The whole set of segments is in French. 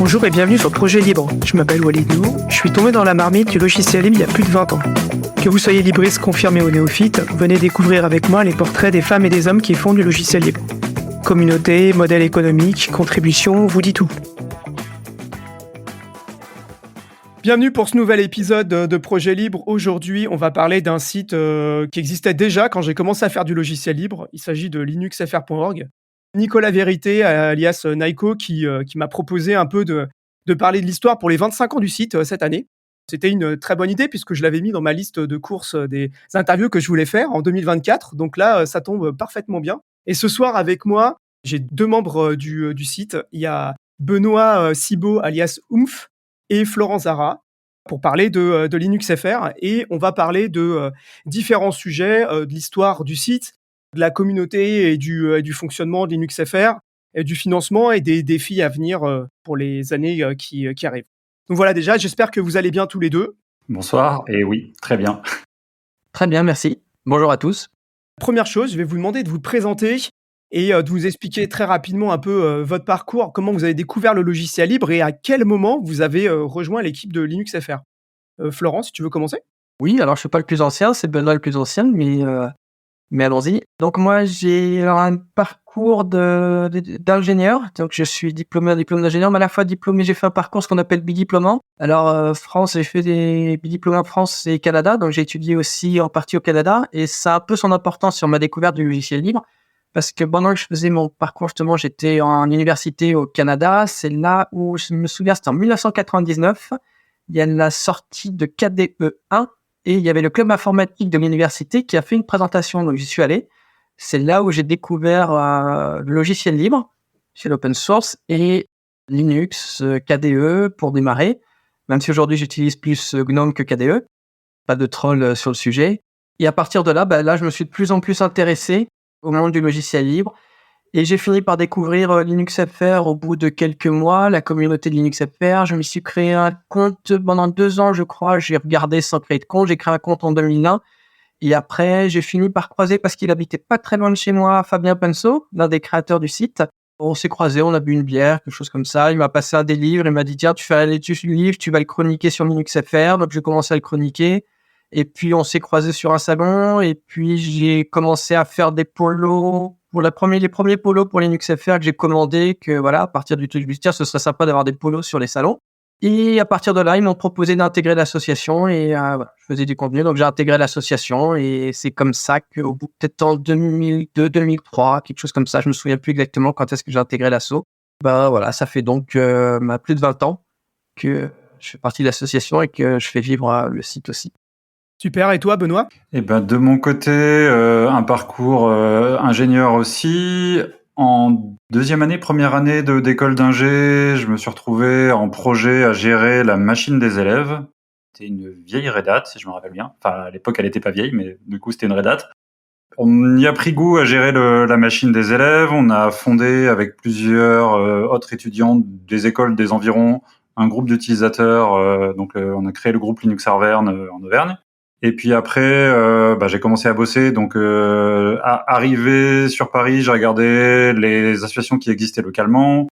Bonjour et bienvenue sur Projet Libre. Je m'appelle Walid Nou, je suis tombé dans la marmite du logiciel libre il y a plus de 20 ans. Que vous soyez libriste confirmé ou néophyte, venez découvrir avec moi les portraits des femmes et des hommes qui font du logiciel libre. Communauté, modèle économique, contribution, vous dit tout. Bienvenue pour ce nouvel épisode de Projet Libre. Aujourd'hui, on va parler d'un site qui existait déjà quand j'ai commencé à faire du logiciel libre. Il s'agit de linuxfr.org. Nicolas Vérité, alias Naiko, qui m'a proposé un peu de parler de l'histoire pour les 25 ans du site cette année. C'était une très bonne idée puisque je l'avais mis dans ma liste de courses des interviews que je voulais faire en 2024. Donc là, ça tombe parfaitement bien. Et ce soir, avec moi, j'ai deux membres du site. Il y a Benoît Cibo, alias Oomph, et Florent Zara, pour parler de LinuxFR. Et on va parler de différents sujets, de l'histoire du site, de la communauté et du fonctionnement de LinuxFR, et du financement et des défis à venir pour les années qui arrivent. Donc voilà, déjà, j'espère que vous allez bien tous les deux. Bonsoir, et oui, très bien. Très bien, merci. Bonjour à tous. Première chose, je vais vous demander de vous présenter et de vous expliquer très rapidement un peu votre parcours, comment vous avez découvert le logiciel libre et à quel moment vous avez rejoint l'équipe de LinuxFR. Florent, si tu veux commencer. Oui, alors je suis pas le plus ancien, c'est Benoît le plus ancien, mais allons-y. Donc moi, j'ai un parcours d'ingénieur. Donc je suis diplôme d'ingénieur, mais à la fois diplômé, j'ai fait un parcours ce qu'on appelle bidiplômant. Alors France, j'ai fait des bidiplômés en France et Canada, donc j'ai étudié aussi en partie au Canada, et ça a un peu son importance sur ma découverte du logiciel libre, parce que pendant que je faisais mon parcours, justement, j'étais en université au Canada. C'est là où je me souviens, c'était en 1999. Il y a la sortie de KDE1 et il y avait le club informatique de l'université qui a fait une présentation. Donc, j'y suis allé. C'est là où j'ai découvert le logiciel libre, c'est l'open source, et Linux, KDE pour démarrer. Même si aujourd'hui, j'utilise plus GNOME que KDE. Pas de troll sur le sujet. Et à partir de là, là, je me suis de plus en plus intéressé au monde du logiciel libre. Et j'ai fini par découvrir LinuxFR au bout de quelques mois, la communauté de LinuxFR. Je me suis créé un compte pendant 2 ans, je crois. J'ai regardé sans créer de compte. J'ai créé un compte en 2001. Et après, j'ai fini par croiser, parce qu'il habitait pas très loin de chez moi, Fabien Penso, l'un des créateurs du site. On s'est croisés, on a bu une bière, quelque chose comme ça. Il m'a passé un des livres. Il m'a dit, tiens, tu fais un livre, tu vas le chroniquer sur LinuxFR. Donc, j'ai commencé à le chroniquer. Et puis, on s'est croisés sur un salon. Et puis, j'ai commencé à faire des polos. Pour les premiers polos pour LinuxFR que j'ai commandé, que voilà, à partir du truc, je me suis dit, tiens, ce serait sympa d'avoir des polos sur les salons. Et à partir de là, ils m'ont proposé d'intégrer l'association et voilà, je faisais du contenu. Donc, j'ai intégré l'association et c'est comme ça qu'au bout, peut-être en 2002, 2003, quelque chose comme ça, je me souviens plus exactement quand est-ce que j'ai intégré l'asso. Voilà, ça fait donc plus de 20 ans que je fais partie de l'association et que je fais vivre le site aussi. Super, et toi, Benoît ? Eh ben, de mon côté, un parcours ingénieur aussi. En deuxième année, première année d'école d'ingé, je me suis retrouvé en projet à gérer la machine des élèves. C'était une vieille Red Hat, si je me rappelle bien. Enfin, à l'époque, elle n'était pas vieille, mais du coup, c'était une Red Hat. On y a pris goût à gérer la machine des élèves. On a fondé avec plusieurs autres étudiants des écoles des environs un groupe d'utilisateurs. Donc, on a créé le groupe Linux Arverne en Auvergne. Et puis après, j'ai commencé à bosser. Donc, arrivé sur Paris, j'ai regardé les associations qui existaient localement.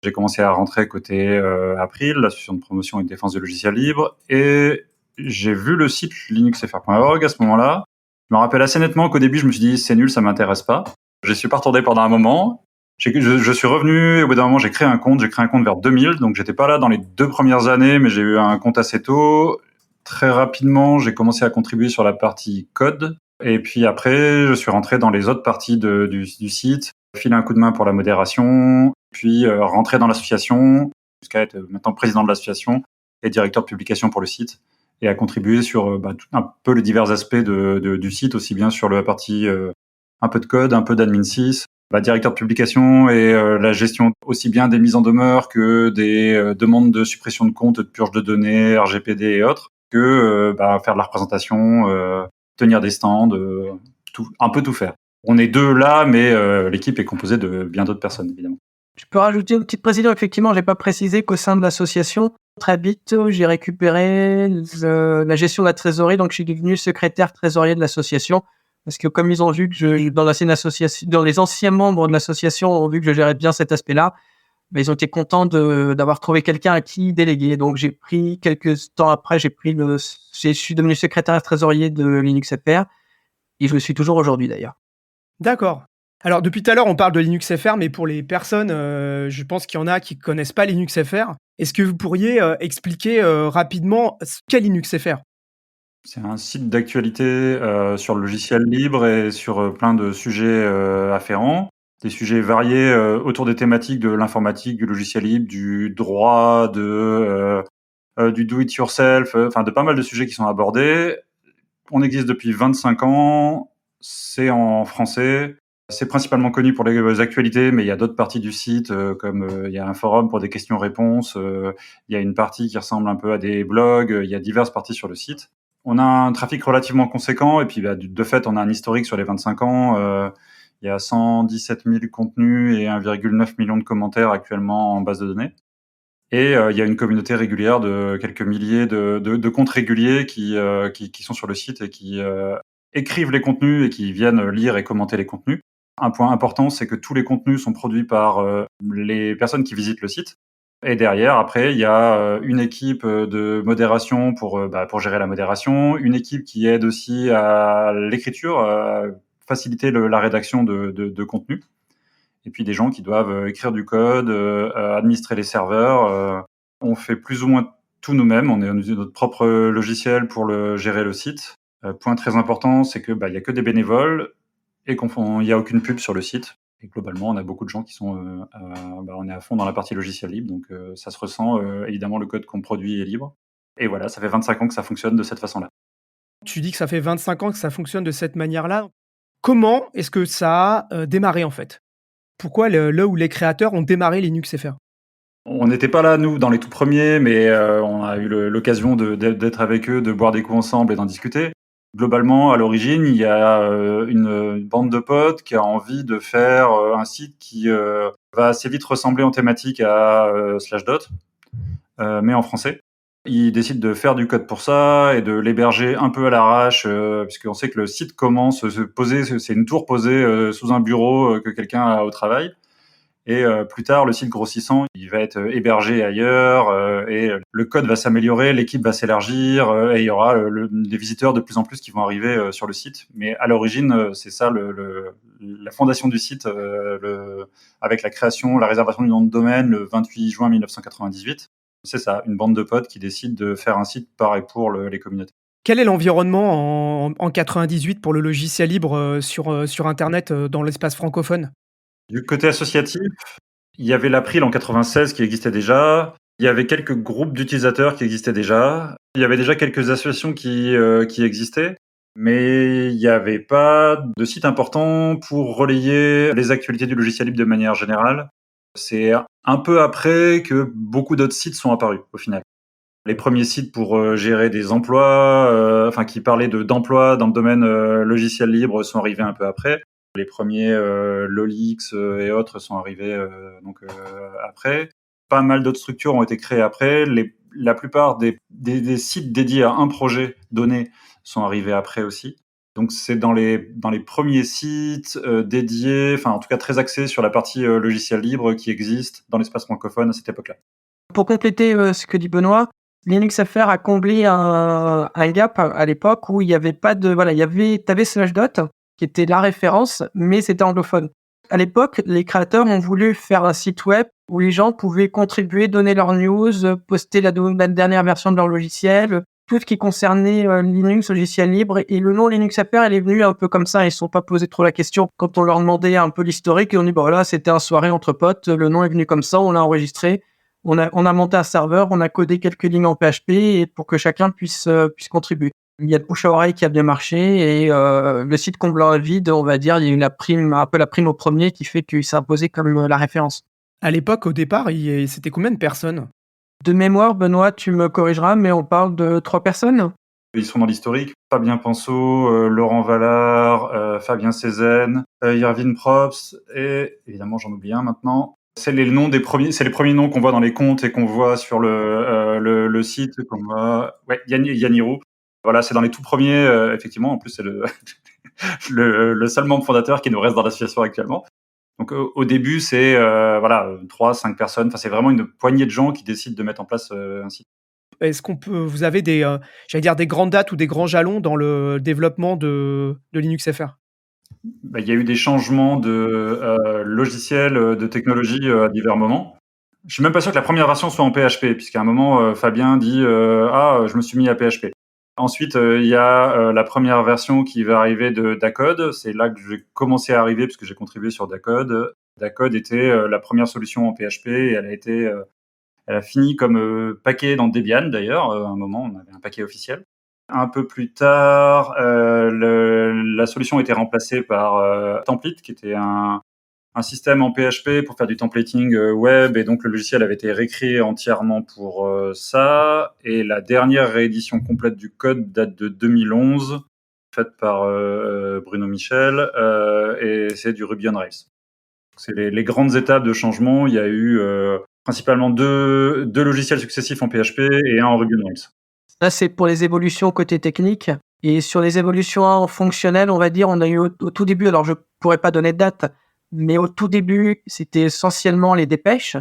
J'ai commencé à rentrer côté April, l'association de promotion et de défense du logiciel libre. Et j'ai vu le site linuxfr.org à ce moment-là. Je me rappelle assez nettement qu'au début, je me suis dit, c'est nul, ça m'intéresse pas. Je suis pas retourné pendant un moment. Je suis revenu et au bout d'un moment, j'ai créé un compte. J'ai créé un compte vers 2000. Donc, j'étais pas là dans les 2 premières années, mais j'ai eu un compte assez tôt. Très rapidement, j'ai commencé à contribuer sur la partie code. Et puis après, je suis rentré dans les autres parties du site, filer un coup de main pour la modération, puis rentrer dans l'association, jusqu'à être maintenant président de l'association et directeur de publication pour le site, et à contribuer sur un peu les divers aspects du site, aussi bien sur la partie un peu de code, un peu d'admin 6, directeur de publication et la gestion aussi bien des mises en demeure que des demandes de suppression de comptes, de purge de données, RGPD et autres, que faire de la représentation, tenir des stands, un peu tout faire. On est 2 là, mais l'équipe est composée de bien d'autres personnes, évidemment. Je peux rajouter une petite précision. Effectivement, j'ai pas précisé qu'au sein de l'association, très vite, j'ai récupéré la gestion de la trésorerie. Donc, je suis devenu secrétaire trésorier de l'association. Parce que comme ils ont vu que dans les anciens membres de l'association ont vu que je gérais bien cet aspect-là, mais ils ont été contents d'avoir trouvé quelqu'un à qui déléguer. Donc j'ai pris quelques temps après, je suis devenu secrétaire trésorier de Linux FR et je le suis toujours aujourd'hui d'ailleurs. D'accord. Alors depuis tout à l'heure, on parle de Linux FR, mais pour les personnes, je pense qu'il y en a qui connaissent pas Linux FR. Est-ce que vous pourriez, expliquer, rapidement ce qu'est Linux FR? C'est un site d'actualité sur le logiciel libre et sur plein de sujets afférents. Des sujets variés autour des thématiques de l'informatique, du logiciel libre, du droit, du do-it-yourself, enfin de pas mal de sujets qui sont abordés. On existe depuis 25 ans, c'est en français. C'est principalement connu pour les actualités, mais il y a d'autres parties du site, comme il y a un forum pour des questions-réponses, il y a une partie qui ressemble un peu à des blogs, il y a diverses parties sur le site. On a un trafic relativement conséquent, et puis de fait, on a un historique sur les 25 ans. Il y a 117 000 contenus et 1,9 million de commentaires actuellement en base de données. Et il y a une communauté régulière de quelques milliers de comptes réguliers qui sont sur le site et qui écrivent les contenus et qui viennent lire et commenter les contenus. Un point important, c'est que tous les contenus sont produits par les personnes qui visitent le site. Et derrière, après, il y a une équipe de modération pour gérer la modération, une équipe qui aide aussi à l'écriture, à faciliter la rédaction de contenu. Et puis des gens qui doivent écrire du code, administrer les serveurs. On fait plus ou moins tout nous-mêmes. On est notre propre logiciel pour gérer le site. Point très important, c'est que il y a que des bénévoles et il y a aucune pub sur le site. Et globalement, on a beaucoup de gens qui sont, on est à fond dans la partie logiciel libre, donc ça se ressent. Évidemment, le code qu'on produit est libre. Et voilà, ça fait 25 ans que ça fonctionne de cette façon-là. Tu dis que ça fait 25 ans que ça fonctionne de cette manière-là. Comment est-ce que ça a, démarré, en fait? Pourquoi là où les créateurs ont démarré Linux FR? On n'était pas là, nous, dans les tout premiers, mais on a eu l'occasion d'être avec eux, de boire des coups ensemble et d'en discuter. Globalement, à l'origine, il y a une bande de potes qui a envie de faire un site qui va assez vite ressembler en thématique à Slashdot, mais en français. Ils décident de faire du code pour ça et de l'héberger un peu à l'arrache, puisqu'on sait que le site commence se poser, c'est une tour posée sous un bureau que quelqu'un a au travail. Et plus tard, le site grossissant, il va être hébergé ailleurs et le code va s'améliorer, l'équipe va s'élargir et il y aura des visiteurs de plus en plus qui vont arriver sur le site. Mais à l'origine, c'est ça la fondation du site, avec la création, la réservation du nom de domaine le 28 juin 1998. C'est ça, une bande de potes qui décide de faire un site par et pour les communautés. Quel est l'environnement en 98 pour le logiciel libre, sur internet, dans l'espace francophone? Du côté associatif, il y avait l'April en 96 qui existait déjà. Il y avait quelques groupes d'utilisateurs qui existaient déjà. Il y avait déjà quelques associations qui existaient, mais il n'y avait pas de site important pour relayer les actualités du logiciel libre de manière générale. C'est un peu après que beaucoup d'autres sites sont apparus, au final. Les premiers sites pour gérer des emplois, qui parlaient d'emplois dans le domaine logiciel libre sont arrivés un peu après. Les premiers Lolix et autres sont arrivés après. Pas mal d'autres structures ont été créées après. La plupart des sites dédiés à un projet donné sont arrivés après aussi. Donc c'est dans les premiers sites dédiés, enfin en tout cas très axés sur la partie logiciel libre qui existe dans l'espace francophone à cette époque-là. Pour compléter ce que dit Benoît, Linux FR a comblé un gap à l'époque où il y avait pas de t'avais Slashdot qui était la référence, mais c'était anglophone. À l'époque, les créateurs ont voulu faire un site web où les gens pouvaient contribuer, donner leurs news, poster la dernière version de leur logiciel, tout ce qui concernait Linux, logiciel libre. Et le nom Linux FR, il est venu un peu comme ça. Ils ne se sont pas posé trop la question. Quand on leur demandait un peu l'historique, ils ont dit, voilà, c'était une soirée entre potes. Le nom est venu comme ça, on l'a enregistré. On a monté un serveur, on a codé quelques lignes en PHP et pour que chacun puisse contribuer. Il y a le bouche à oreille qui a bien marché et le site comblant un vide, on va dire, il y a eu un peu la prime au premier qui fait qu'il s'est imposé comme la référence. À l'époque, au départ, c'était combien de personnes? De mémoire, Benoît, tu me corrigeras, mais on parle de 3 personnes. Ils sont dans l'historique. Fabien Pinceau, Laurent Vallard, Fabien Cézanne, Irvine Props et évidemment j'en oublie un maintenant. C'est les premiers noms qu'on voit dans les comptes et qu'on voit sur le site. Yanirou. Voilà, c'est dans les tout premiers, effectivement. En plus, c'est le seul membre fondateur qui nous reste dans l'association actuellement. Donc au début, c'est 3-5 personnes. Enfin, c'est vraiment une poignée de gens qui décident de mettre en place un site. Est-ce qu'on peut vous avez des, j'allais dire des grandes dates ou des grands jalons dans le développement de Linux FR? Bah, il y a eu des changements de logiciels, de technologie à divers moments. Je suis même pas sûr que la première version soit en PHP, puisqu'à un moment, Fabien dit je me suis mis à PHP. Ensuite, il y a la première version qui va arriver de Dacode. C'est là que j'ai commencé à arriver, puisque j'ai contribué sur Dacode. Dacode était la première solution en PHP et elle a fini comme paquet dans Debian d'ailleurs. À un moment, on avait un paquet officiel. Un peu plus tard, la solution a été remplacée par Template, qui était un système en PHP pour faire du templating web, et donc le logiciel avait été réécrit entièrement pour ça. Et la dernière réédition complète du code date de 2011, faite par Bruno Michel, et c'est du Ruby on Rails. C'est les grandes étapes de changement. Il y a eu principalement deux logiciels successifs en PHP et un en Ruby on Rails. Là, c'est pour les évolutions côté technique. Et sur les évolutions fonctionnelles, on va dire, on a eu au tout début, alors je pourrais pas donner de date, mais au tout début, c'était essentiellement les dépêches,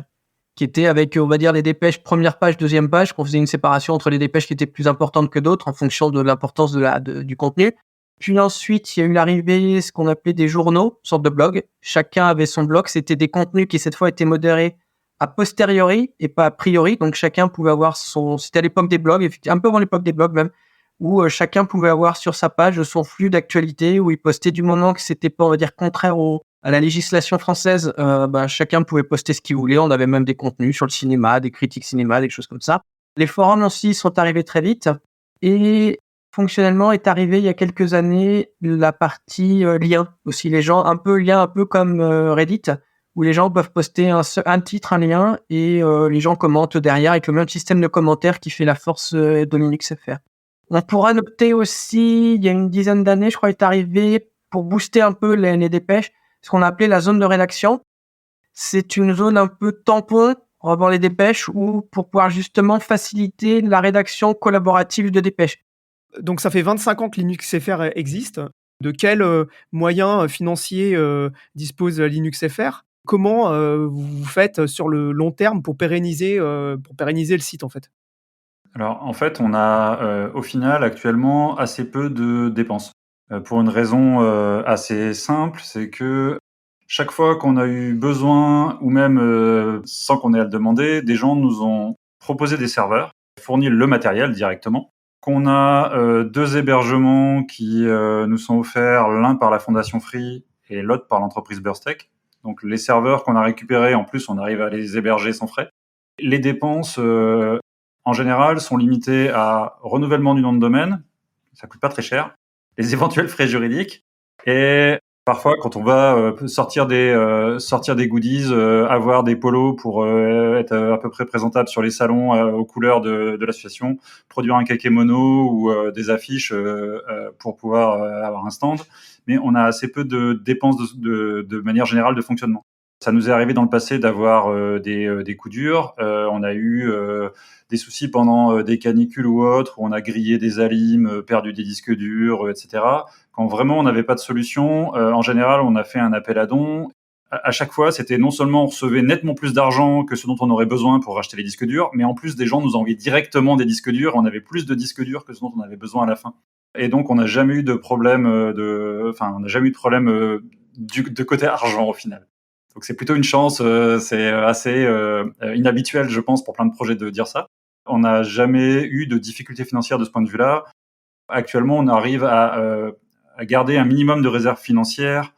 qui étaient avec, on va dire, les dépêches première page, deuxième page, qu'on faisait une séparation entre les dépêches qui étaient plus importantes que d'autres en fonction de l'importance du contenu. Puis ensuite, il y a eu l'arrivée, ce qu'on appelait des journaux, sorte de blog. Chacun avait son blog. C'était des contenus qui, cette fois, étaient modérés a posteriori et pas a priori. Donc, chacun pouvait avoir c'était à l'époque des blogs, un peu avant l'époque des blogs même, où chacun pouvait avoir sur sa page son flux d'actualité, où il postait du moment que c'était pas, on va dire, contraire à la législation française. Chacun pouvait poster ce qu'il voulait. On avait même des contenus sur le cinéma, des critiques cinéma, des choses comme ça. Les forums aussi sont arrivés très vite. Et fonctionnellement est arrivé il y a quelques années la partie lien aussi. Les gens, un peu comme Reddit, où les gens peuvent poster un titre, un lien, et les gens commentent derrière avec le même système de commentaires qui fait la force de Linux FR. On pourra noter aussi, il y a une dizaine d'années, je crois, est arrivé pour booster un peu les dépêches, ce qu'on a appelé la zone de rédaction. C'est une zone un peu tampon avant les dépêches, ou pour pouvoir justement faciliter la rédaction collaborative de dépêches. Donc ça fait 25 ans que Linux FR existe. De quels moyens financiers dispose Linux FR? Comment vous faites sur le long terme pour pérenniser le site, en fait? Alors, en fait, on a au final actuellement assez peu de dépenses. Pour une raison assez simple, c'est que chaque fois qu'on a eu besoin, ou même sans qu'on ait à le demander, des gens nous ont proposé des serveurs, fourni le matériel directement, qu'on a 2 hébergements qui nous sont offerts, l'un par la Fondation Free et l'autre par l'entreprise Bursttech. Donc les serveurs qu'on a récupérés, en plus, on arrive à les héberger sans frais. Les dépenses en général, sont limités à renouvellement du nom de domaine, ça coûte pas très cher, les éventuels frais juridiques, et parfois quand on va sortir des goodies, avoir des polos pour être à peu près présentable sur les salons aux couleurs de l'association, produire un kakémono ou des affiches pour pouvoir avoir un stand, mais on a assez peu de dépenses de manière générale de fonctionnement. Ça nous est arrivé dans le passé d'avoir des coups durs. On a eu des soucis pendant des canicules ou autres, où on a grillé des alimes, perdu des disques durs, etc. Quand vraiment on n'avait pas de solution, en général, on a fait un appel à dons. À chaque fois, c'était non seulement on recevait nettement plus d'argent que ce dont on aurait besoin pour racheter les disques durs, mais en plus des gens nous envoyaient directement des disques durs. On avait plus de disques durs que ce dont on avait besoin à la fin. Et donc, on n'a jamais eu de problème de côté argent au final. Donc c'est plutôt une chance, c'est assez inhabituel, je pense, pour plein de projets de dire ça. On n'a jamais eu de difficultés financières de ce point de vue-là. Actuellement, on arrive à garder un minimum de réserve financière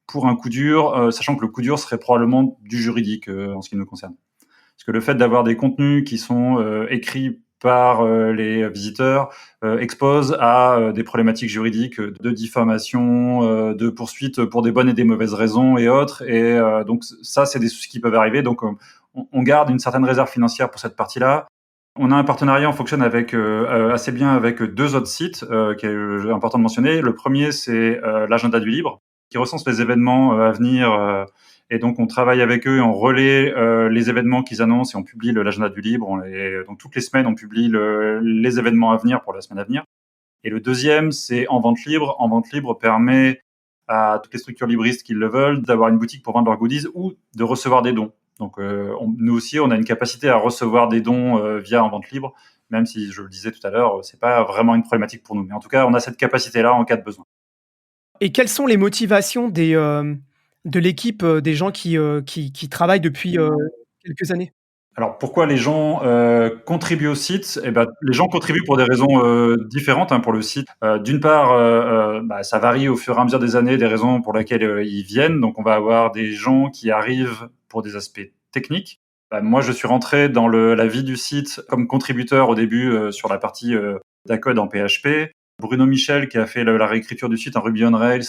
pour un coup dur, sachant que le coup dur serait probablement du juridique en ce qui nous concerne. Parce que le fait d'avoir des contenus qui sont écrits par les visiteurs expose à des problématiques juridiques de diffamation, de poursuites pour des bonnes et des mauvaises raisons et autres. Et donc ça, c'est des soucis qui peuvent arriver. Donc on garde une certaine réserve financière pour cette partie-là. On a un partenariat, on fonctionne avec assez bien avec 2 autres sites qui est important de mentionner. Le premier, c'est l'agenda du libre, qui recense les événements à venir. Et donc, on travaille avec eux et on relaie les événements qu'ils annoncent et on publie l'agenda du libre. Donc, toutes les semaines, on publie les événements à venir pour la semaine à venir. Et le deuxième, c'est En Vente Libre. En Vente Libre permet à toutes les structures libristes qui le veulent, d'avoir une boutique pour vendre leurs goodies ou de recevoir des dons. Donc nous aussi, on a une capacité à recevoir des dons via en vente libre, même si je le disais tout à l'heure, c'est pas vraiment une problématique pour nous. Mais en tout cas, on a cette capacité-là en cas de besoin. Et quelles sont les motivations de l'équipe, des gens qui travaillent depuis, quelques années? Alors pourquoi les gens contribuent au site? Eh ben, les gens contribuent pour des raisons différentes pour le site. D'une part, ça varie au fur et à mesure des années, des raisons pour lesquelles ils viennent. Donc on va avoir des gens qui arrivent pour des aspects techniques. Moi, je suis rentré dans la vie du site comme contributeur au début sur la partie d'Acode en PHP. Bruno Michel, qui a fait la réécriture du site en Ruby on Rails,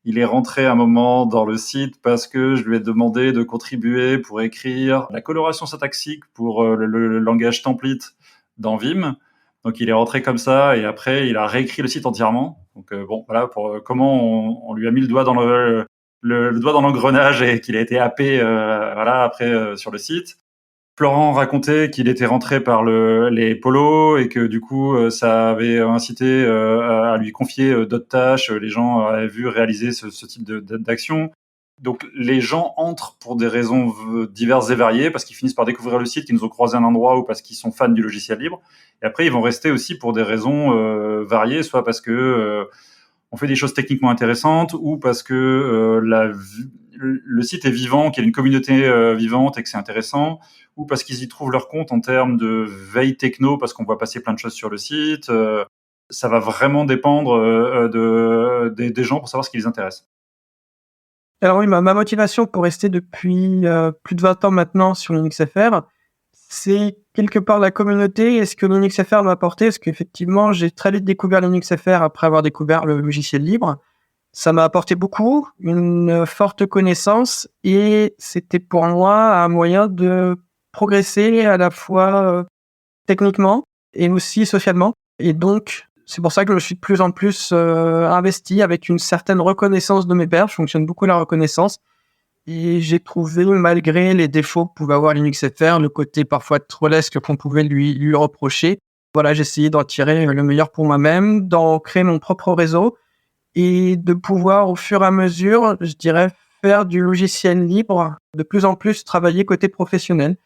il est rentré un moment dans le site parce que je lui ai demandé de contribuer pour écrire la coloration syntaxique pour le langage template dans Vim. Donc il est rentré comme ça et après il a réécrit le site entièrement. Donc voilà pour comment on lui a mis le doigt dans le doigt dans l'engrenage et qu'il a été happé après sur le site. Florent racontait qu'il était rentré par les polos et que du coup ça avait incité à lui confier d'autres tâches. Les gens avaient vu réaliser ce type d'action. Donc les gens entrent pour des raisons diverses et variées parce qu'ils finissent par découvrir le site, qu'ils nous ont croisé à un endroit ou parce qu'ils sont fans du logiciel libre. Et après ils vont rester aussi pour des raisons variées, soit parce que on fait des choses techniquement intéressantes ou parce que le site est vivant, qu'il y a une communauté vivante et que c'est intéressant, ou parce qu'ils y trouvent leur compte en termes de veille techno, parce qu'on voit passer plein de choses sur le site. Ça va vraiment dépendre des gens pour savoir ce qui les intéresse. Alors oui, ma motivation pour rester depuis plus de 20 ans maintenant sur LinuxFR, c'est quelque part la communauté et ce que LinuxFR m'a apporté, parce qu'effectivement, j'ai très vite découvert LinuxFR après avoir découvert le logiciel libre. Ça m'a apporté beaucoup, une forte connaissance, et c'était pour moi un moyen de progresser à la fois techniquement et aussi socialement. Et donc, c'est pour ça que je suis de plus en plus investi avec une certaine reconnaissance de mes pairs. Je fonctionne beaucoup la reconnaissance. Et j'ai trouvé, malgré les défauts que pouvait avoir LinuxFR, le côté parfois trollesque qu'on pouvait lui reprocher, voilà, j'ai essayé d'en tirer le meilleur pour moi-même, d'en créer mon propre réseau et de pouvoir, au fur et à mesure, je dirais, faire du logiciel libre, de plus en plus travailler côté professionnel.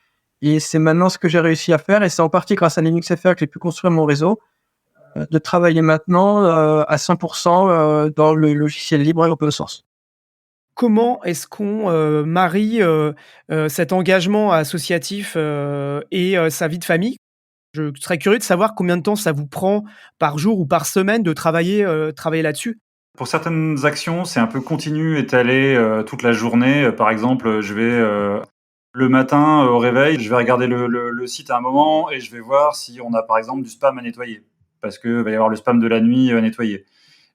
Et c'est maintenant ce que j'ai réussi à faire, et c'est en partie grâce à LinuxFR que j'ai pu construire mon réseau, de travailler maintenant à 100% dans le logiciel libre et open source. Comment est-ce qu'on, marie, cet engagement associatif, et sa vie de famille? Je serais curieux de savoir combien de temps ça vous prend par jour ou par semaine de travailler là-dessus? Pour certaines actions, c'est un peu continu, étalé toute la journée. Par exemple, je vais le matin au réveil, je vais regarder le site à un moment et je vais voir si on a par exemple du spam à nettoyer, parce que va y avoir le spam de la nuit à nettoyer.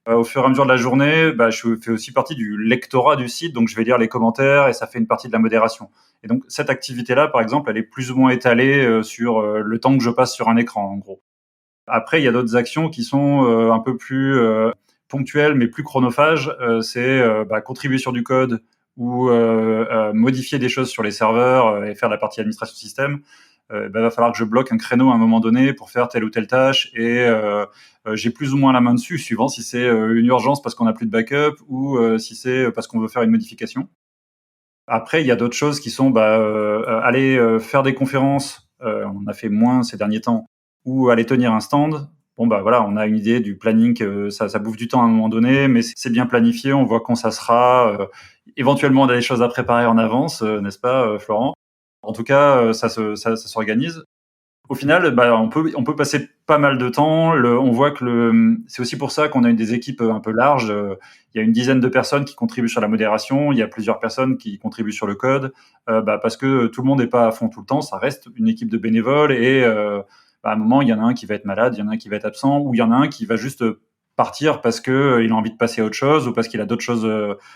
Au fur et à mesure de la journée, je fais aussi partie du lectorat du site, donc je vais lire les commentaires et ça fait une partie de la modération. Et donc cette activité-là, par exemple, elle est plus ou moins étalée sur le temps que je passe sur un écran, en gros. Après, il y a d'autres actions qui sont un peu plus ponctuelles, mais plus chronophages. C'est contribuer sur du code ou modifier des choses sur les serveurs et faire la partie administration système. Va falloir que je bloque un créneau à un moment donné pour faire telle ou telle tâche et j'ai plus ou moins la main dessus suivant si c'est une urgence parce qu'on n'a plus de backup ou si c'est parce qu'on veut faire une modification. Après, il y a d'autres choses qui sont aller faire des conférences, on en a fait moins ces derniers temps, ou aller tenir un stand. Bon voilà, on a une idée du planning, ça bouffe du temps à un moment donné, mais c'est bien planifié, on voit quand ça sera. Éventuellement, on a des choses à préparer en avance, n'est-ce pas, Florent? En tout cas, ça s'organise. Au final, on peut passer pas mal de temps. On voit que c'est aussi pour ça qu'on a des équipes un peu larges. Il y a une dizaine de personnes qui contribuent sur la modération. Il y a plusieurs personnes qui contribuent sur le code, parce que tout le monde n'est pas à fond tout le temps. Ça reste une équipe de bénévoles et à un moment, il y en a un qui va être malade, il y en a un qui va être absent, ou il y en a un qui va juste partir parce que il a envie de passer à autre chose ou parce qu'il a d'autres choses,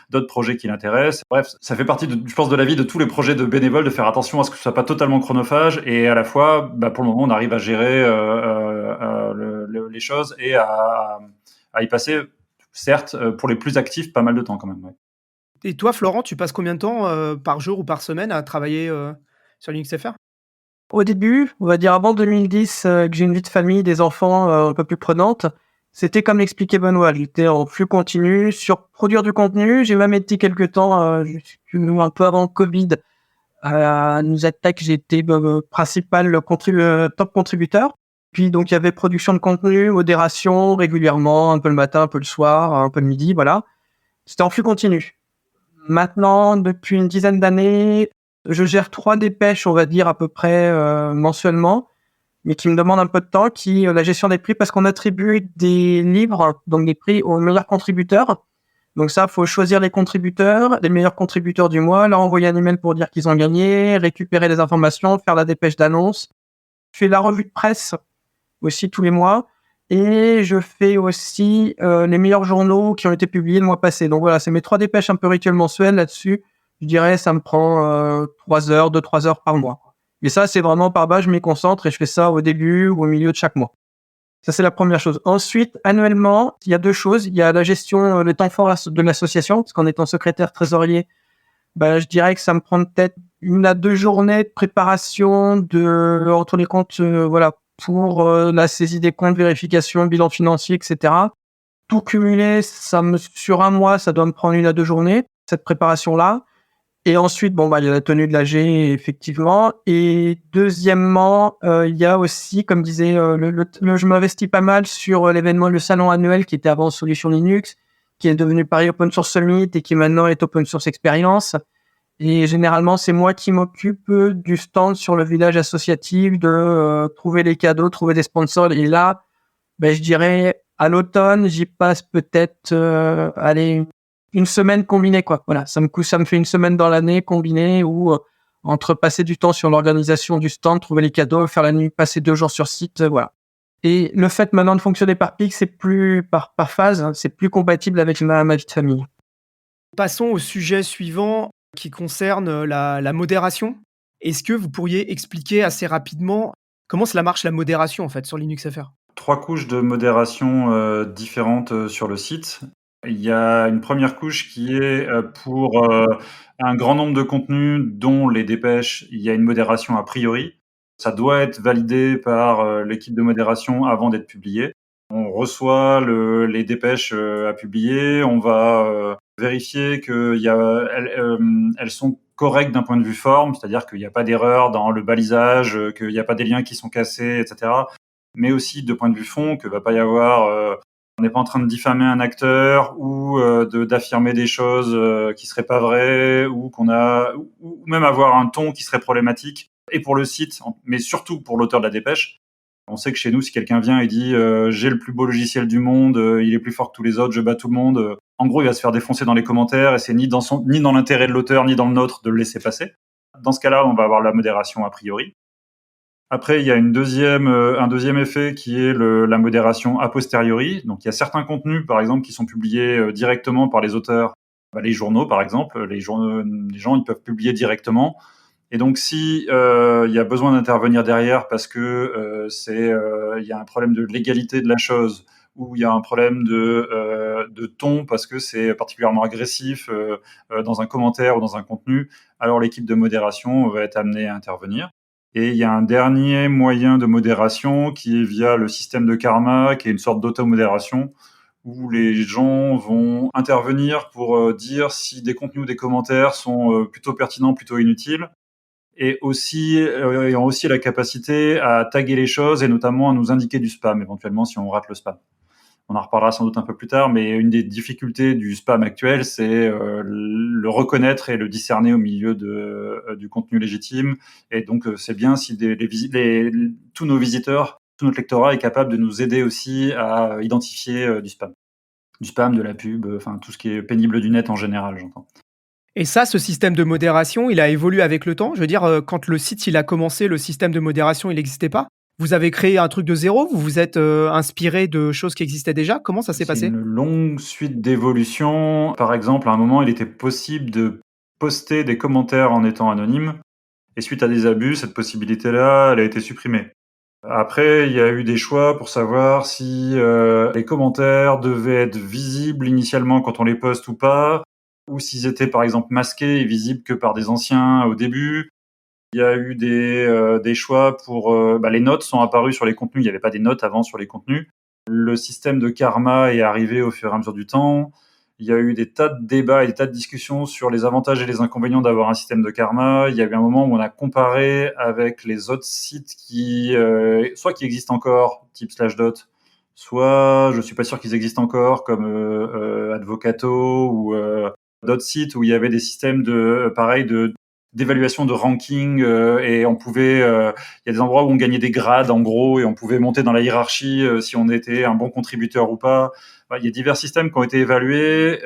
d'autres projets qui l'intéressent. Bref, ça fait partie je pense, de la vie de tous les projets de bénévoles de faire attention à ce que ce soit pas totalement chronophage et à la fois, pour le moment, on arrive à gérer les choses et à y passer, certes, pour les plus actifs, pas mal de temps quand même. Ouais. Et toi, Florent, tu passes combien de temps, par jour ou par semaine à travailler, sur LinuxFR? Au début, on va dire avant 2010, que j'ai une vie de famille, des enfants un peu plus prenante, c'était comme l'expliquait Benoît, j'étais en flux continu sur produire du contenu. J'ai même été quelque temps, un peu avant Covid, à Newsatech, j'étais principal top contributeur. Puis donc il y avait production de contenu, modération régulièrement, un peu le matin, un peu le soir, un peu le midi, voilà. C'était en flux continu. Maintenant, depuis une dizaine d'années, je gère 3 dépêches, on va dire à peu près mensuellement, mais qui me demandent un peu de temps, la gestion des prix, parce qu'on attribue des livres, donc des prix aux meilleurs contributeurs. Donc ça, faut choisir les contributeurs, les meilleurs contributeurs du mois, leur envoyer un email pour dire qu'ils ont gagné, récupérer les informations, faire la dépêche d'annonce. Je fais la revue de presse aussi tous les mois, et je fais aussi les meilleurs journaux qui ont été publiés le mois passé. Donc voilà, c'est mes 3 dépêches un peu rituelles mensuelles là-dessus. Je dirais, ça me prend 3 heures, 2-3 heures par mois. Et ça, c'est vraiment par bas, je m'y concentre et je fais ça au début ou au milieu de chaque mois. Ça, c'est la première chose. Ensuite, annuellement, il y a 2 choses. Il y a la gestion, le temps fort de l'association, parce qu'en étant secrétaire trésorier, je dirais que ça me prend peut-être 1 à 2 journées de préparation entre les comptes, voilà, pour la saisie des comptes, vérification, bilan financier, etc. Tout cumulé, sur un mois, ça doit me prendre 1 à 2 journées, cette préparation-là. Et ensuite, il y a la tenue de l'AG, effectivement. Et deuxièmement, il y a aussi, comme disait, je m'investis pas mal sur l'événement, le salon annuel qui était avant Solution Linux, qui est devenu Paris Open Source Summit et qui maintenant est Open Source Experience. Et généralement, c'est moi qui m'occupe du stand sur le village associatif, de trouver les cadeaux, trouver des sponsors. Et là, je dirais, à l'automne, j'y passe peut-être, une semaine combinée, quoi. Voilà, ça me fait une semaine dans l'année combinée où entre passer du temps sur l'organisation du stand, trouver les cadeaux, faire la nuit, passer 2 jours sur site, voilà. Et le fait maintenant de fonctionner par pic, c'est plus par phase, hein, c'est plus compatible avec ma vie de famille. Passons au sujet suivant qui concerne la modération. Est-ce que vous pourriez expliquer assez rapidement comment cela marche la modération en fait sur LinuxFR? 3 couches de modération différentes sur le site. Il y a une première couche qui est pour un grand nombre de contenus dont les dépêches, il y a une modération a priori. Ça doit être validé par l'équipe de modération avant d'être publié. On reçoit les dépêches à publier, on va vérifier elles sont correctes d'un point de vue forme, c'est-à-dire qu'il n'y a pas d'erreur dans le balisage, qu'il n'y a pas des liens qui sont cassés, etc. Mais aussi de point de vue fond, que va pas y avoir on n'est pas en train de diffamer un acteur ou d'affirmer des choses qui seraient pas vraies ou ou même avoir un ton qui serait problématique. Et pour le site, mais surtout pour l'auteur de la dépêche, on sait que chez nous, si quelqu'un vient et dit j'ai le plus beau logiciel du monde, il est plus fort que tous les autres, je bats tout le monde. En gros, il va se faire défoncer dans les commentaires et c'est ni dans l'intérêt de l'auteur ni dans le nôtre de le laisser passer. Dans ce cas-là, on va avoir la modération a priori. Après, il y a un deuxième effet qui est la modération a posteriori. Donc, il y a certains contenus, par exemple, qui sont publiés directement par les auteurs. Les journaux, par exemple, les gens, ils peuvent publier directement. Et donc, si il y a besoin d'intervenir derrière parce que il y a un problème de légalité de la chose ou il y a un problème de ton parce que c'est particulièrement agressif dans un commentaire ou dans un contenu, alors l'équipe de modération va être amenée à intervenir. Et il y a un dernier moyen de modération qui est via le système de karma, qui est une sorte d'automodération, où les gens vont intervenir pour dire si des contenus ou des commentaires sont plutôt pertinents, plutôt inutiles, et aussi ayant aussi la capacité à taguer les choses et notamment à nous indiquer du spam, éventuellement si on rate le spam. On en reparlera sans doute un peu plus tard, mais une des difficultés du spam actuel, c'est le reconnaître et le discerner au milieu du contenu légitime. Et donc, c'est bien si tous nos visiteurs, tout notre lectorat est capable de nous aider aussi à identifier du spam. Du spam, de la pub, enfin tout ce qui est pénible du net en général, j'entends. Et ça, ce système de modération, il a évolué avec le temps? Je veux dire, quand le site il a commencé, le système de modération, il n'existait pas? Vous avez créé un truc de zéro? Vous vous êtes inspiré de choses qui existaient déjà? Comment ça s'est C'est passé? une longue suite d'évolutions. Par exemple, à un moment, il était possible de poster des commentaires en étant anonyme. Et suite à des abus, cette possibilité-là, elle a été supprimée. Après, il y a eu des choix pour savoir si les commentaires devaient être visibles initialement quand on les poste ou pas, ou s'ils étaient par exemple masqués et visibles que par des anciens au début. Il y a eu des choix pour les notes sont apparues sur les contenus. Il n'y avait pas des notes avant sur les contenus. Le système de karma est arrivé au fur et à mesure du temps. Il y a eu des tas de débats et des tas de discussions sur les avantages et les inconvénients d'avoir un système de karma. Il y a eu un moment où on a comparé avec les autres sites soit qui existent encore, type Slashdot, soit je suis pas sûr qu'ils existent encore, comme Advocato ou d'autres sites où il y avait des systèmes d'évaluation de ranking et il y a des endroits où on gagnait des grades en gros et on pouvait monter dans la hiérarchie si on était un bon contributeur ou pas. Il y a divers systèmes qui ont été évalués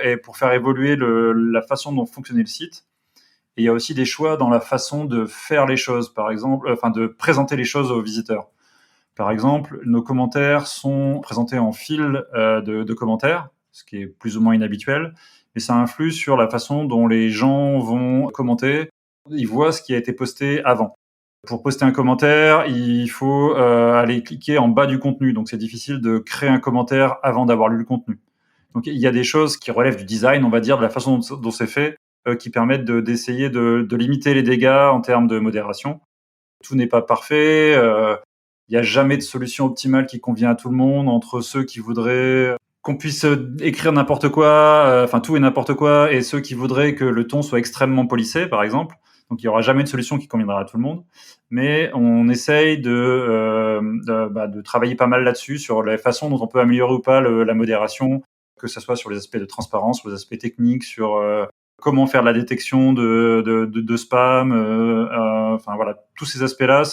et pour faire évoluer la façon dont fonctionnait le site. Et il y a aussi des choix dans la façon de faire les choses, par exemple, de présenter les choses aux visiteurs. Par exemple, nos commentaires sont présentés en fil de commentaires, ce qui est plus ou moins inhabituel, mais ça influe sur la façon dont les gens vont commenter. Ils voient ce qui a été posté avant. Pour poster un commentaire, il faut aller cliquer en bas du contenu, donc c'est difficile de créer un commentaire avant d'avoir lu le contenu. Donc il y a des choses qui relèvent du design, on va dire, de la façon dont c'est fait, qui permettent d'essayer de limiter les dégâts en termes de modération. Tout n'est pas parfait. Il n'y a jamais de solution optimale qui convient à tout le monde, entre ceux qui voudraient qu'on puisse écrire n'importe quoi, tout et n'importe quoi, et ceux qui voudraient que le ton soit extrêmement polissé, par exemple. Donc il n'y aura jamais de solution qui conviendra à tout le monde. Mais on essaye de travailler pas mal là-dessus, sur la façon dont on peut améliorer ou pas la modération, que ce soit sur les aspects de transparence, sur les aspects techniques, sur comment faire de la détection de spam. Tous ces aspects-là,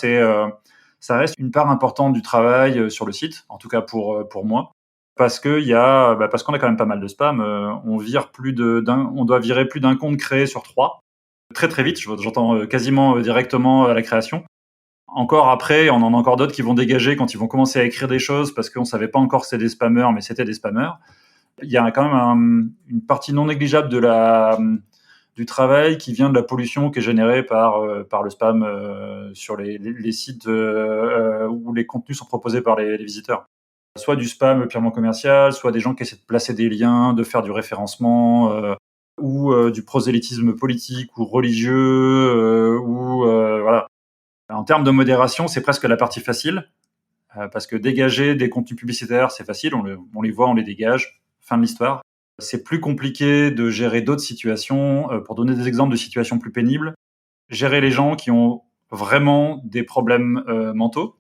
ça reste une part importante du travail sur le site, en tout cas pour moi, parce qu'on a quand même pas mal de spam. On doit virer plus d'un compte créé sur 3 très très vite. J'entends quasiment directement à la création. Encore après, on en a encore d'autres qui vont dégager quand ils vont commencer à écrire des choses parce qu'on savait pas encore que c'était des spammers, mais c'était des spammers. Il y a quand même une partie non négligeable du travail qui vient de la pollution qui est générée par le spam sur les sites où les contenus sont proposés par les visiteurs. Soit du spam purement commercial, soit des gens qui essaient de placer des liens, de faire du référencement, ou du prosélytisme politique ou religieux, voilà. En termes de modération, c'est presque la partie facile, parce que dégager des contenus publicitaires, c'est facile, on les voit, on les dégage, fin de l'histoire. C'est plus compliqué de gérer d'autres situations. Pour donner des exemples de situations plus pénibles, gérer les gens qui ont vraiment des problèmes mentaux,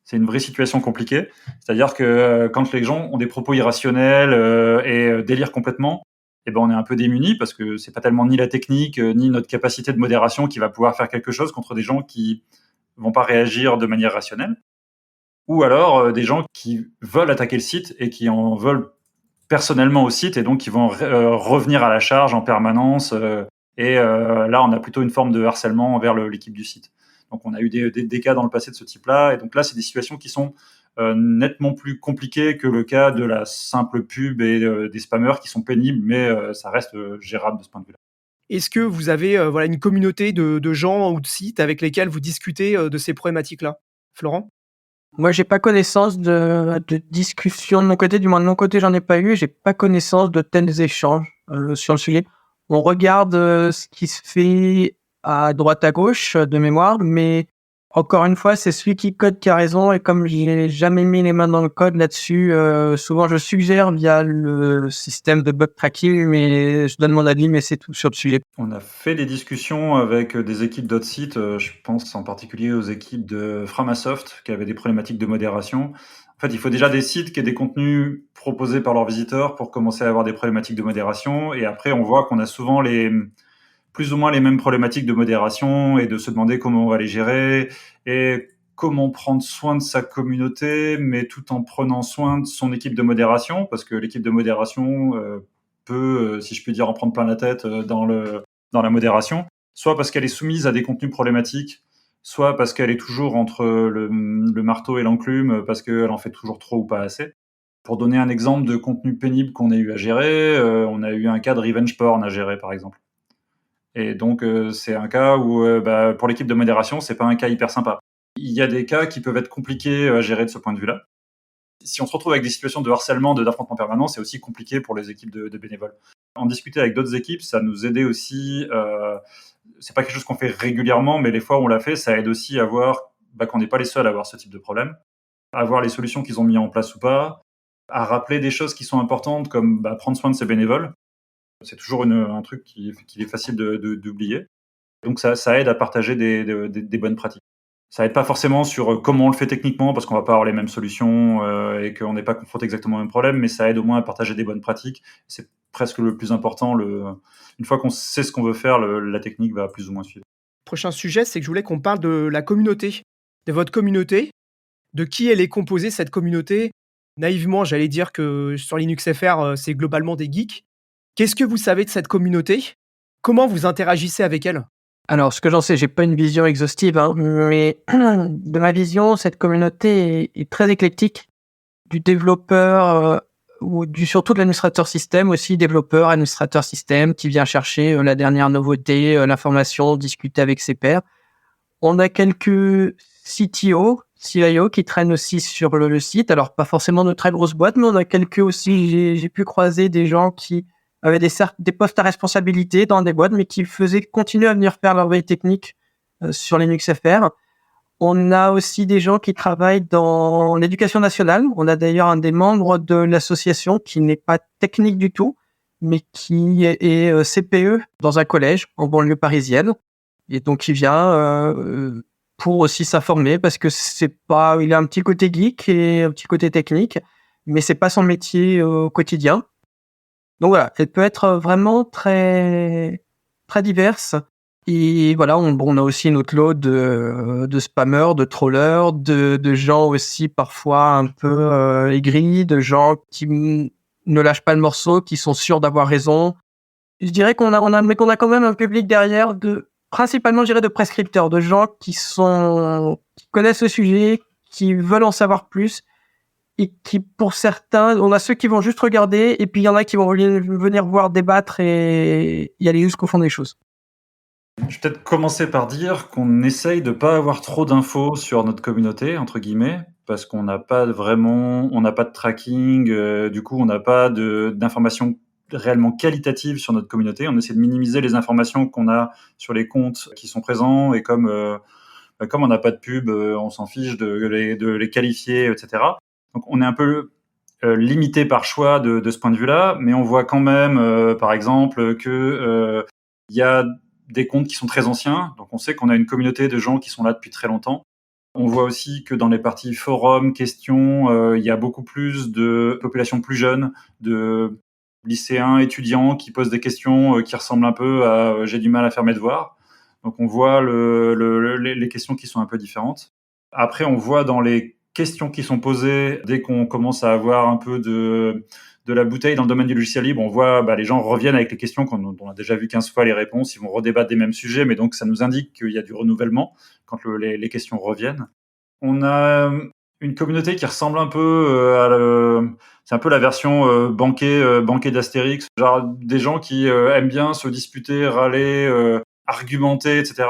c'est une vraie situation compliquée. C'est-à-dire que quand les gens ont des propos irrationnels et délirent complètement, on est un peu démunis parce que c'est pas tellement ni la technique ni notre capacité de modération qui va pouvoir faire quelque chose contre des gens qui vont pas réagir de manière rationnelle. Ou alors des gens qui veulent attaquer le site et qui en veulent personnellement au site et donc qui vont revenir à la charge en permanence. Là, on a plutôt une forme de harcèlement envers l'équipe du site. Donc, on a eu des cas dans le passé de ce type-là. Et donc là, c'est des situations qui sont nettement plus compliquées que le cas de la simple pub et des spammers qui sont pénibles, mais ça reste gérable de ce point de vue-là. Est-ce que vous avez une communauté de gens ou de sites avec lesquels vous discutez de ces problématiques-là? Florent? Moi, j'ai pas connaissance de discussion de mon côté, du moins de mon côté, j'en ai pas eu. J'ai pas connaissance de tels échanges sur le sujet. On regarde ce qui se fait à droite à gauche de mémoire, mais encore une fois, c'est celui qui code qui a raison. Et comme je n'ai jamais mis les mains dans le code là-dessus, souvent je suggère via le système de bug tracking, mais je donne mon avis, mais c'est tout sur le sujet. On a fait des discussions avec des équipes d'autres sites, je pense en particulier aux équipes de Framasoft qui avaient des problématiques de modération. En fait, il faut déjà des sites qui aient des contenus proposés par leurs visiteurs pour commencer à avoir des problématiques de modération. Et après, on voit qu'on a souvent plus ou moins les mêmes problématiques de modération et de se demander comment on va les gérer et comment prendre soin de sa communauté, mais tout en prenant soin de son équipe de modération, parce que l'équipe de modération peut, si je puis dire, en prendre plein la tête dans la modération, soit parce qu'elle est soumise à des contenus problématiques, soit parce qu'elle est toujours entre le marteau et l'enclume, parce qu'elle en fait toujours trop ou pas assez. Pour donner un exemple de contenu pénible qu'on a eu à gérer, on a eu un cas de revenge porn à gérer, par exemple. Et donc, c'est un cas où, pour l'équipe de modération, c'est pas un cas hyper sympa. Il y a des cas qui peuvent être compliqués à gérer de ce point de vue-là. Si on se retrouve avec des situations de harcèlement, d'affrontement permanent, c'est aussi compliqué pour les équipes de bénévoles. En discuter avec d'autres équipes, ça nous aidait aussi. C'est pas quelque chose qu'on fait régulièrement, mais les fois où on l'a fait, ça aide aussi à voir qu'on n'est pas les seuls à avoir ce type de problème. à voir les solutions qu'ils ont mis en place ou pas, à rappeler des choses qui sont importantes comme prendre soin de ses bénévoles. C'est toujours un truc qu'il est facile d'oublier. Donc ça aide à partager des bonnes pratiques. Ça aide pas forcément sur comment on le fait techniquement parce qu'on va pas avoir les mêmes solutions et qu'on n'est pas confronté exactement au même problème, mais ça aide au moins à partager des bonnes pratiques. C'est presque le plus important. Une fois qu'on sait ce qu'on veut faire, la technique va plus ou moins suivre. Prochain sujet, c'est que je voulais qu'on parle de la communauté, de votre communauté, de qui elle est composée, cette communauté. Naïvement, j'allais dire que sur Linux FR, c'est globalement des geeks. Qu'est-ce que vous savez de cette communauté? Comment vous interagissez avec elle? Alors, ce que j'en sais, j'ai pas une vision exhaustive, hein, mais de ma vision, cette communauté est très éclectique. Du développeur surtout de l'administrateur système aussi, développeur, administrateur système qui vient chercher la dernière nouveauté, l'information, discuter avec ses pairs. On a quelques CTO, CIO qui traînent aussi sur le site. Alors, pas forcément de très grosses boîtes, mais on a quelques aussi. J'ai pu croiser des gens qui avaient des postes à responsabilité dans des boîtes, mais qui continuer à venir faire leur veille technique sur Linux FR. On a aussi des gens qui travaillent dans l'éducation nationale. On a d'ailleurs un des membres de l'association qui n'est pas technique du tout, mais qui est CPE dans un collège en banlieue parisienne. Et donc, il vient pour aussi s'informer parce que il a un petit côté geek et un petit côté technique, mais c'est pas son métier au quotidien. Donc voilà, elle peut être vraiment très, très diverse. Et voilà, on a aussi notre lot de spammers, de trollers, de gens aussi parfois un peu aigris, de gens qui ne lâchent pas le morceau, qui sont sûrs d'avoir raison. Je dirais mais qu'on a quand même un public derrière principalement, je dirais, de prescripteurs, de gens qui connaissent le sujet, qui veulent en savoir plus, et qui, pour certains, on a ceux qui vont juste regarder, et puis il y en a qui vont venir voir débattre et y aller jusqu'au fond des choses. Je vais peut-être commencer par dire qu'on essaye de pas avoir trop d'infos sur notre communauté, entre guillemets, parce qu'on n'a pas de tracking, du coup, on n'a pas d'informations réellement qualitatives sur notre communauté. On essaie de minimiser les informations qu'on a sur les comptes qui sont présents et comme on n'a pas de pub, on s'en fiche de les qualifier, etc. Donc, on est un peu limité par choix de ce point de vue-là, mais on voit quand même, par exemple, que il y a des comptes qui sont très anciens, donc on sait qu'on a une communauté de gens qui sont là depuis très longtemps. On voit aussi que dans les parties forums, questions, il y a beaucoup plus de populations plus jeunes, de lycéens, étudiants qui posent des questions qui ressemblent un peu à j'ai du mal à faire mes devoirs. Donc on voit les questions qui sont un peu différentes. Après, on voit dans les questions qui sont posées, dès qu'on commence à avoir un peu de la bouteille dans le domaine du logiciel libre, on voit les gens reviennent avec les questions dont on a déjà vu 15 fois les réponses, ils vont redébattre des mêmes sujets, mais donc ça nous indique qu'il y a du renouvellement quand les questions reviennent. On a une communauté qui ressemble un peu c'est un peu la version banquet d'Astérix, genre des gens qui aiment bien se disputer, râler, argumenter, etc.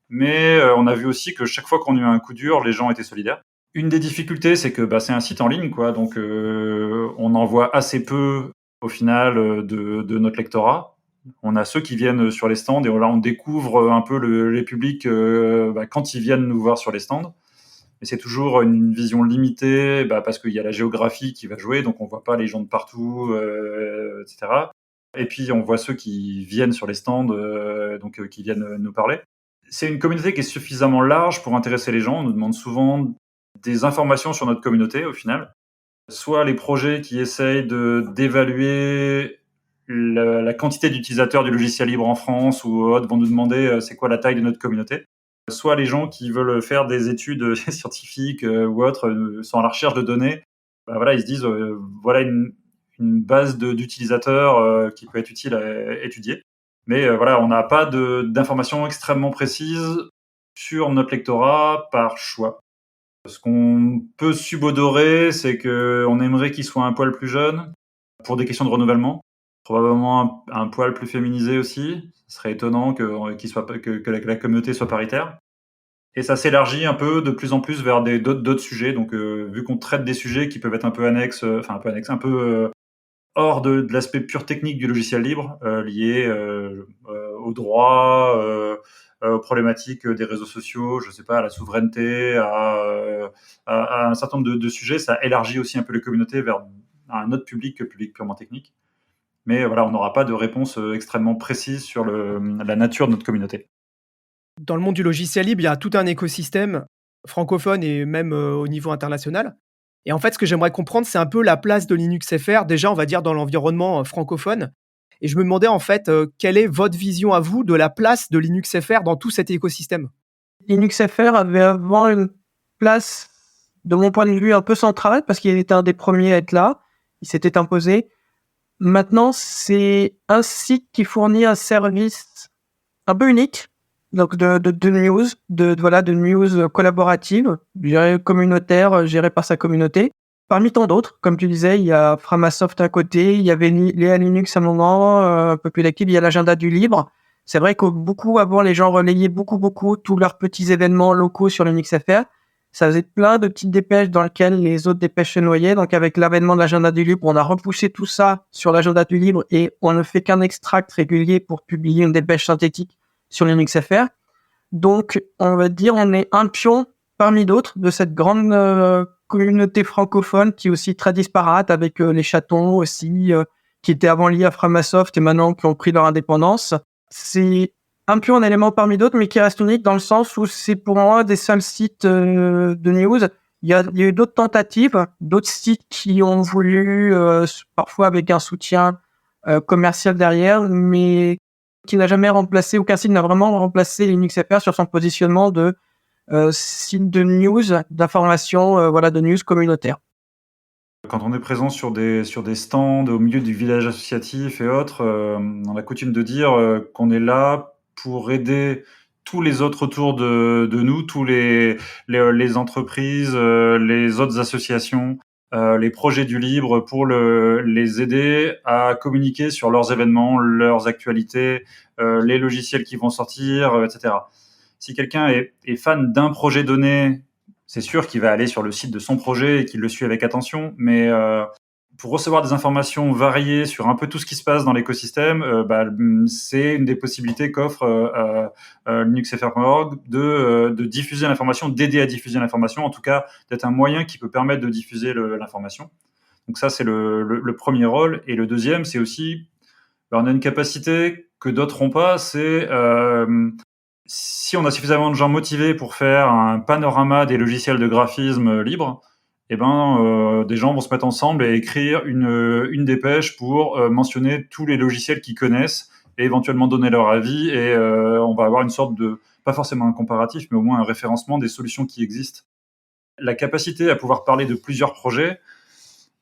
Mais on a vu aussi que chaque fois qu'on a eu un coup dur, les gens étaient solidaires. Une des difficultés, c'est que c'est un site en ligne, quoi. Donc, on en voit assez peu au final de notre lectorat. On a ceux qui viennent sur les stands et là, on découvre un peu les publics quand ils viennent nous voir sur les stands. Mais c'est toujours une vision limitée parce qu'il y a la géographie qui va jouer, donc on voit pas les gens de partout, etc. Et puis, on voit ceux qui viennent sur les stands, qui viennent nous parler. C'est une communauté qui est suffisamment large pour intéresser les gens. On nous demande souvent des informations sur notre communauté au final. Soit les projets qui essayent d'évaluer la quantité d'utilisateurs du logiciel libre en France ou autres vont nous demander c'est quoi la taille de notre communauté. Soit les gens qui veulent faire des études scientifiques ou autres sont à la recherche de données. Ils se disent voilà une base d'utilisateurs qui peut être utile à étudier. Mais on n'a pas d'informations extrêmement précises sur notre lectorat par choix. Ce qu'on peut subodorer, c'est qu'on aimerait qu'il soit un poil plus jeune pour des questions de renouvellement. Probablement un poil plus féminisé aussi. Ce serait étonnant que la communauté soit paritaire. Et ça s'élargit un peu de plus en plus vers d'autres sujets. Donc, vu qu'on traite des sujets qui peuvent être un peu annexes, un peu hors de l'aspect pur technique du logiciel libre, lié au droit, aux problématiques des réseaux sociaux, je sais pas, à la souveraineté, à un certain nombre de sujets. Ça élargit aussi un peu les communautés vers un autre public que le public purement technique. Mais voilà, on n'aura pas de réponse extrêmement précise sur la nature de notre communauté. Dans le monde du logiciel libre, il y a tout un écosystème francophone et même, au niveau international. Et en fait, ce que j'aimerais comprendre, c'est un peu la place de LinuxFR, déjà, on va dire, dans l'environnement, francophone. Et je me demandais, en fait, quelle est votre vision à vous de la place de LinuxFR dans tout cet écosystème? LinuxFR avait avant une place, de mon point de vue, un peu centrale parce qu'il était un des premiers à être là. Il s'était imposé. Maintenant, c'est un site qui fournit un service un peu unique, donc de news, de news collaborative, je dirais communautaire, gérée par sa communauté. Parmi tant d'autres, comme tu disais, il y a Framasoft à côté, il y avait Léa Linux à un moment, un peu plus active, il y a l'agenda du libre. C'est vrai que beaucoup avant, les gens relayaient beaucoup tous leurs petits événements locaux sur LinuxFR. Ça faisait plein de petites dépêches dans lesquelles les autres dépêches se noyaient. Donc, avec l'avènement de l'agenda du libre, on a repoussé tout ça sur l'agenda du libre et on ne fait qu'un extract régulier pour publier une dépêche synthétique sur LinuxFR. Donc, on va dire, on est un pion parmi d'autres de cette grande communauté francophone qui est aussi très disparate, avec les chatons aussi, qui étaient avant liés à Framasoft et maintenant qui ont pris leur indépendance. C'est un pion, un élément parmi d'autres, mais qui reste unique dans le sens où c'est pour moi des seuls sites de news. Il y a eu d'autres tentatives, d'autres sites qui ont voulu, parfois avec un soutien commercial derrière, mais qui n'a jamais remplacé, aucun site n'a vraiment remplacé LinuxFR sur son positionnement de site de news, d'information, de news communautaire. Quand on est présent sur des stands au milieu du village associatif et autres, on a coutume de dire qu'on est là pour aider tous les autres autour de nous, tous les entreprises, les autres associations, les projets du libre, pour les aider à communiquer sur leurs événements, leurs actualités, les logiciels qui vont sortir, etc. Si quelqu'un est fan d'un projet donné, c'est sûr qu'il va aller sur le site de son projet et qu'il le suit avec attention, mais pour recevoir des informations variées sur un peu tout ce qui se passe dans l'écosystème, c'est une des possibilités qu'offre linuxfr.org de diffuser l'information, d'aider à diffuser l'information, en tout cas d'être un moyen qui peut permettre de diffuser l'information. Donc ça, c'est le premier rôle. Et le deuxième, c'est aussi, on a une capacité que d'autres n'ont pas, c'est si on a suffisamment de gens motivés pour faire un panorama des logiciels de graphisme libres, des gens vont se mettre ensemble et écrire une dépêche pour mentionner tous les logiciels qu'ils connaissent et éventuellement donner leur avis. Et on va avoir une sorte de, pas forcément un comparatif, mais au moins un référencement des solutions qui existent. La capacité à pouvoir parler de plusieurs projets,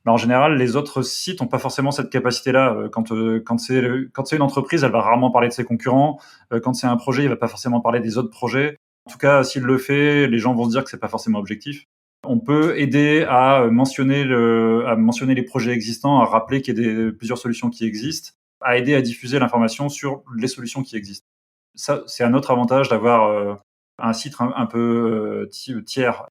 en général, les autres sites n'ont pas forcément cette capacité-là. Quand c'est une entreprise, elle va rarement parler de ses concurrents. Quand c'est un projet, il va pas forcément parler des autres projets. En tout cas, s'il le fait, les gens vont se dire que c'est pas forcément objectif. On peut aider à mentionner les projets existants, à rappeler qu'il y a plusieurs solutions qui existent, à aider à diffuser l'information sur les solutions qui existent. Ça, c'est un autre avantage d'avoir un site un peu tiers.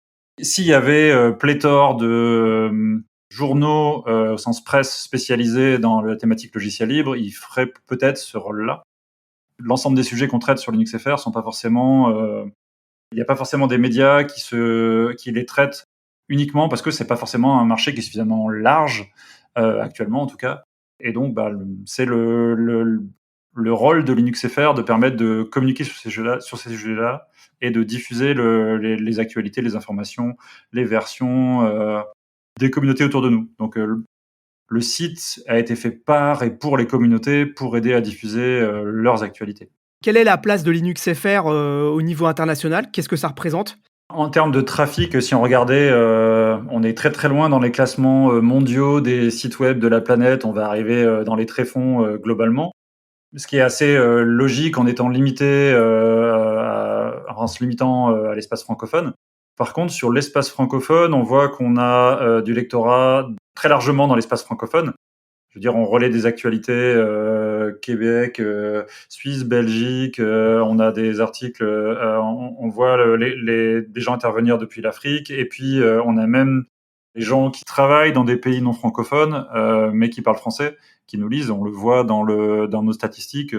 S'il y avait pléthore de journaux au sens presse spécialisés dans la thématique logiciel libre, ils feraient peut-être ce rôle-là. L'ensemble des sujets qu'on traite sur LinuxFR sont pas forcément... Il n'y a pas forcément des médias qui les traitent uniquement parce que c'est pas forcément un marché qui est suffisamment large, actuellement en tout cas. Et donc, c'est le rôle de LinuxFR de permettre de communiquer sur ces sujets-là et de diffuser les actualités, les informations, les versions des communautés autour de nous. Donc, le site a été fait par et pour les communautés pour aider à diffuser leurs actualités. Quelle est la place de LinuxFR au niveau international? Qu'est-ce que ça représente? En termes de trafic, si on regardait, on est très très loin dans les classements mondiaux des sites web de la planète. On va arriver dans les tréfonds globalement. Ce qui est assez logique en étant limité, en se limitant à l'espace francophone. Par contre, sur l'espace francophone, on voit qu'on a du lectorat très largement dans l'espace francophone. Je veux dire, on relaie des actualités Québec, Suisse, Belgique. On a des articles, on voit des gens intervenir depuis l'Afrique. Et puis, on a même des gens qui travaillent dans des pays non francophones, mais qui parlent français, qui nous lisent. On le voit dans nos statistiques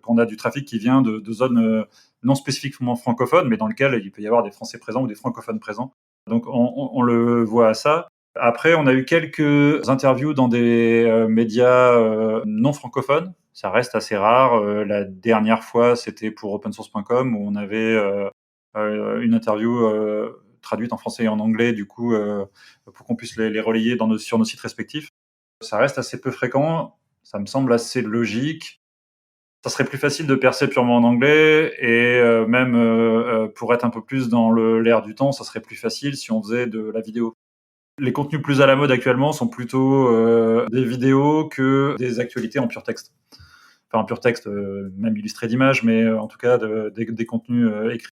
qu'on a du trafic qui vient de zones non spécifiquement francophones, mais dans lequel il peut y avoir des Français présents ou des francophones présents. Donc on le voit à ça. Après, on a eu quelques interviews dans des médias non francophones. Ça reste assez rare. La dernière fois, c'était pour opensource.com où on avait une interview traduite en français et en anglais, du coup, pour qu'on puisse les relayer sur nos sites respectifs. Ça reste assez peu fréquent. Ça me semble assez logique. Ça serait plus facile de percer purement en anglais et même pour être un peu plus dans l'air du temps, ça serait plus facile si on faisait de la vidéo. Les contenus plus à la mode actuellement sont plutôt des vidéos que des actualités en pur texte. Enfin, en pur texte, même illustré d'images, mais en tout cas des contenus écrits.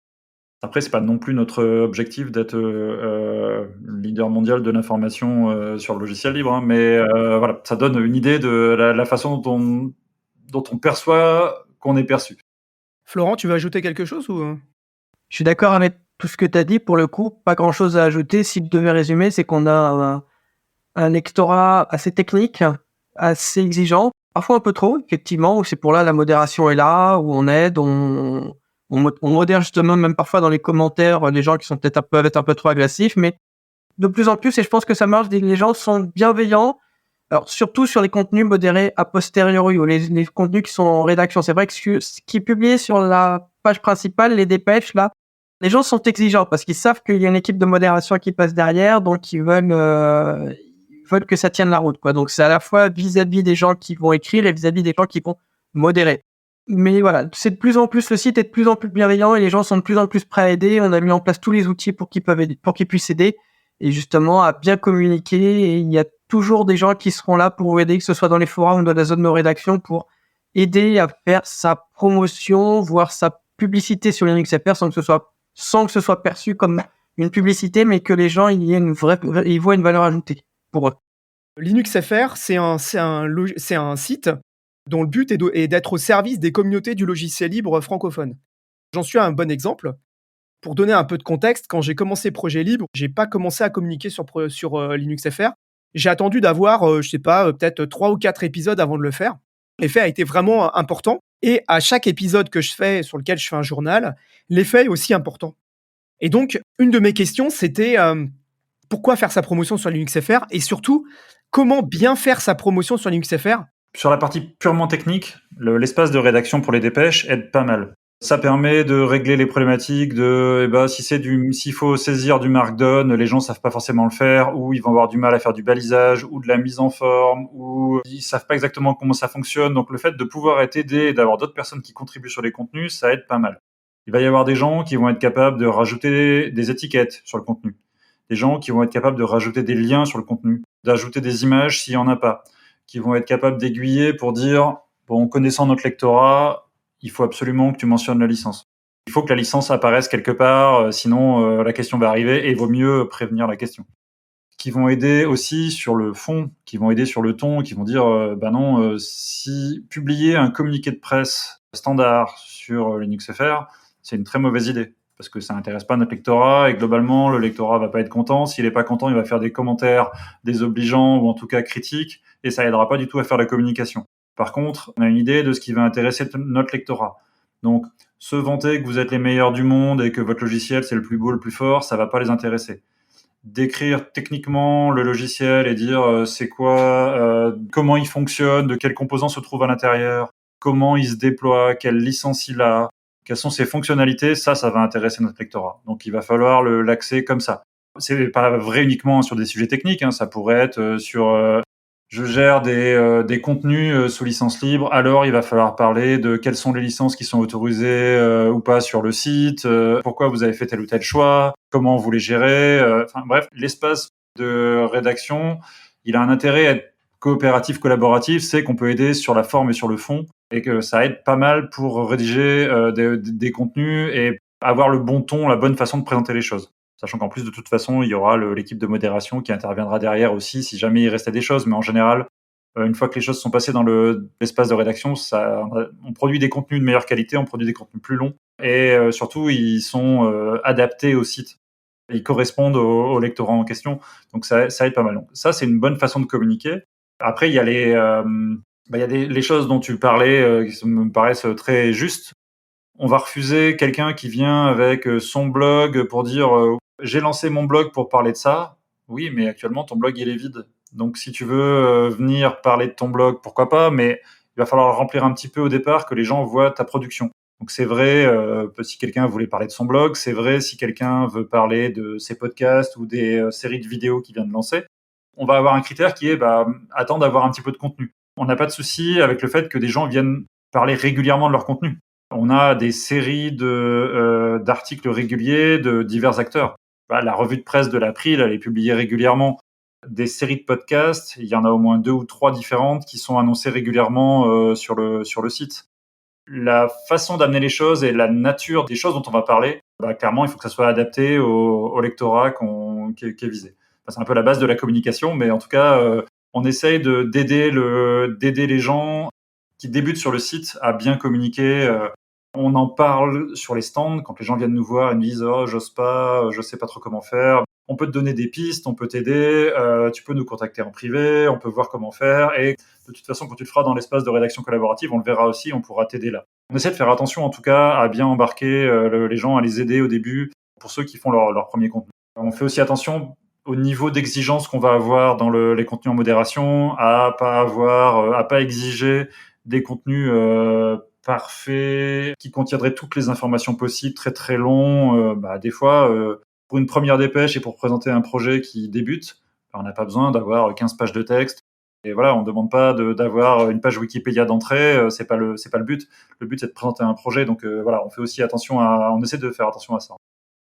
Après, c'est pas non plus notre objectif d'être leader mondial de l'information sur le logiciel libre, hein, mais voilà, ça donne une idée de la façon dont on perçoit qu'on est perçu. Florent, tu veux ajouter quelque chose ou? Je suis d'accord avec tout ce que tu as dit. Pour le coup, pas grand-chose à ajouter. Si je devais résumer, c'est qu'on a un lectorat assez technique, assez exigeant, parfois un peu trop, effectivement, où c'est pour là la modération est là, où on aide, on modère justement même parfois dans les commentaires les gens qui sont peut-être peuvent être un peu trop agressifs, mais de plus en plus, et je pense que ça marche, les gens sont bienveillants. Alors surtout sur les contenus modérés a posteriori ou les contenus qui sont en rédaction. C'est vrai que ce qui est publié sur la page principale, les dépêches là, les gens sont exigeants parce qu'ils savent qu'il y a une équipe de modération qui passe derrière, donc ils veulent que ça tienne la route, quoi. Donc c'est à la fois vis-à-vis des gens qui vont écrire et vis-à-vis des gens qui vont modérer. Mais voilà, c'est de plus en plus, le site est de plus en plus bienveillant et les gens sont de plus en plus prêts à aider. On a mis en place tous les outils pour qu'ils puissent aider et justement à bien communiquer. Et il y a toujours des gens qui seront là pour vous aider, que ce soit dans les forums ou dans la zone de rédaction, pour aider à faire sa promotion, voire sa publicité sur LinuxFR sans que ce soit perçu comme une publicité, mais que les gens ils voient une valeur ajoutée pour eux. LinuxFR, c'est un site dont le but est d'être au service des communautés du logiciel libre francophone. J'en suis un bon exemple. Pour donner un peu de contexte, quand j'ai commencé Projet Libre, j'ai pas commencé à communiquer sur LinuxFR. J'ai attendu d'avoir, je sais pas, peut-être 3 ou 4 épisodes avant de le faire. L'effet a été vraiment important et à chaque épisode que je fais, sur lequel je fais un journal, l'effet est aussi important. Et donc, une de mes questions, c'était pourquoi faire sa promotion sur LinuxFR et surtout, comment bien faire sa promotion sur LinuxFR? Sur la partie purement technique, l'espace de rédaction pour les dépêches aide pas mal. Ça permet de régler les problématiques s'il faut saisir du Markdown, les gens savent pas forcément le faire, ou ils vont avoir du mal à faire du balisage, ou de la mise en forme, ou ils savent pas exactement comment ça fonctionne. Donc le fait de pouvoir être aidé et d'avoir d'autres personnes qui contribuent sur les contenus, ça aide pas mal. Il va y avoir des gens qui vont être capables de rajouter des étiquettes sur le contenu. Des gens qui vont être capables de rajouter des liens sur le contenu, d'ajouter des images s'il y en a pas, qui vont être capables d'aiguiller pour dire, bon, connaissant notre lectorat, il faut absolument que tu mentionnes la licence. Il faut que la licence apparaisse quelque part, sinon la question va arriver et il vaut mieux prévenir la question. Qui vont aider aussi sur le fond, qui vont aider sur le ton, qui vont dire, si publier un communiqué de presse standard sur LinuxFR, c'est une très mauvaise idée parce que ça n'intéresse pas notre lectorat et globalement, le lectorat va pas être content. S'il est pas content, il va faire des commentaires désobligeants ou en tout cas critiques et ça aidera pas du tout à faire la communication. Par contre, on a une idée de ce qui va intéresser notre lectorat. Donc, se vanter que vous êtes les meilleurs du monde et que votre logiciel c'est le plus beau, le plus fort, ça va pas les intéresser. Décrire techniquement le logiciel et dire c'est quoi, comment il fonctionne, de quels composants se trouvent à l'intérieur, comment il se déploie, quelle licence il a, quelles sont ses fonctionnalités, ça va intéresser notre lectorat. Donc il va falloir l'axer comme ça. C'est pas vrai uniquement sur des sujets techniques, hein, ça pourrait être sur je gère des contenus sous licence libre, alors il va falloir parler de quelles sont les licences qui sont autorisées ou pas sur le site, pourquoi vous avez fait tel ou tel choix, comment vous les gérez. Enfin bref, l'espace de rédaction, il a un intérêt à être coopératif, collaboratif, c'est qu'on peut aider sur la forme et sur le fond, et que ça aide pas mal pour rédiger des contenus et avoir le bon ton, la bonne façon de présenter les choses. Sachant qu'en plus, de toute façon, il y aura l'équipe de modération qui interviendra derrière aussi si jamais il restait des choses. Mais en général, une fois que les choses sont passées dans l'espace de rédaction, on produit des contenus de meilleure qualité, on produit des contenus plus longs. Et surtout, ils sont adaptés au site. Ils correspondent au lectorat en question. Donc ça aide pas mal. Donc ça, c'est une bonne façon de communiquer. Après, il y a les choses dont tu parlais qui me paraissent très justes. On va refuser quelqu'un qui vient avec son blog pour dire j'ai lancé mon blog pour parler de ça. Oui, mais actuellement ton blog il est vide. Donc si tu veux venir parler de ton blog, pourquoi pas, mais il va falloir remplir un petit peu au départ que les gens voient ta production. Donc c'est vrai si quelqu'un voulait parler de son blog, c'est vrai si quelqu'un veut parler de ses podcasts ou des séries de vidéos qu'il vient de lancer. On va avoir un critère qui est attendre d'avoir un petit peu de contenu. On n'a pas de souci avec le fait que des gens viennent parler régulièrement de leur contenu. On a des séries d'articles réguliers de divers acteurs. La revue de presse de l'April, elle est publiée régulièrement. Des séries de podcasts, il y en a au moins 2 ou 3 différentes qui sont annoncées régulièrement sur le site. La façon d'amener les choses et la nature des choses dont on va parler, clairement, il faut que ça soit adapté au lectorat qui est visé. C'est un peu la base de la communication, mais en tout cas, on essaye d'aider les gens qui débutent sur le site à bien communiquer. On en parle sur les stands quand les gens viennent nous voir et nous disent oh j'ose pas, je sais pas trop comment faire. On peut te donner des pistes, on peut t'aider, tu peux nous contacter en privé, on peut voir comment faire. Et de toute façon, quand tu le feras dans l'espace de rédaction collaborative, on le verra aussi, on pourra t'aider là. On essaie de faire attention en tout cas à bien embarquer les gens, à les aider au début pour ceux qui font leur premier contenu. On fait aussi attention au niveau d'exigence qu'on va avoir dans les contenus en modération, à pas exiger des contenus parfaits qui contiendraient toutes les informations possibles, très très longs. Des fois, pour une première dépêche et pour présenter un projet qui débute, on n'a pas besoin d'avoir 15 pages de texte. Et voilà, on ne demande pas d'avoir une page Wikipédia d'entrée, c'est pas le but. Le but c'est de présenter un projet, donc voilà, on fait aussi attention on essaie de faire attention à ça.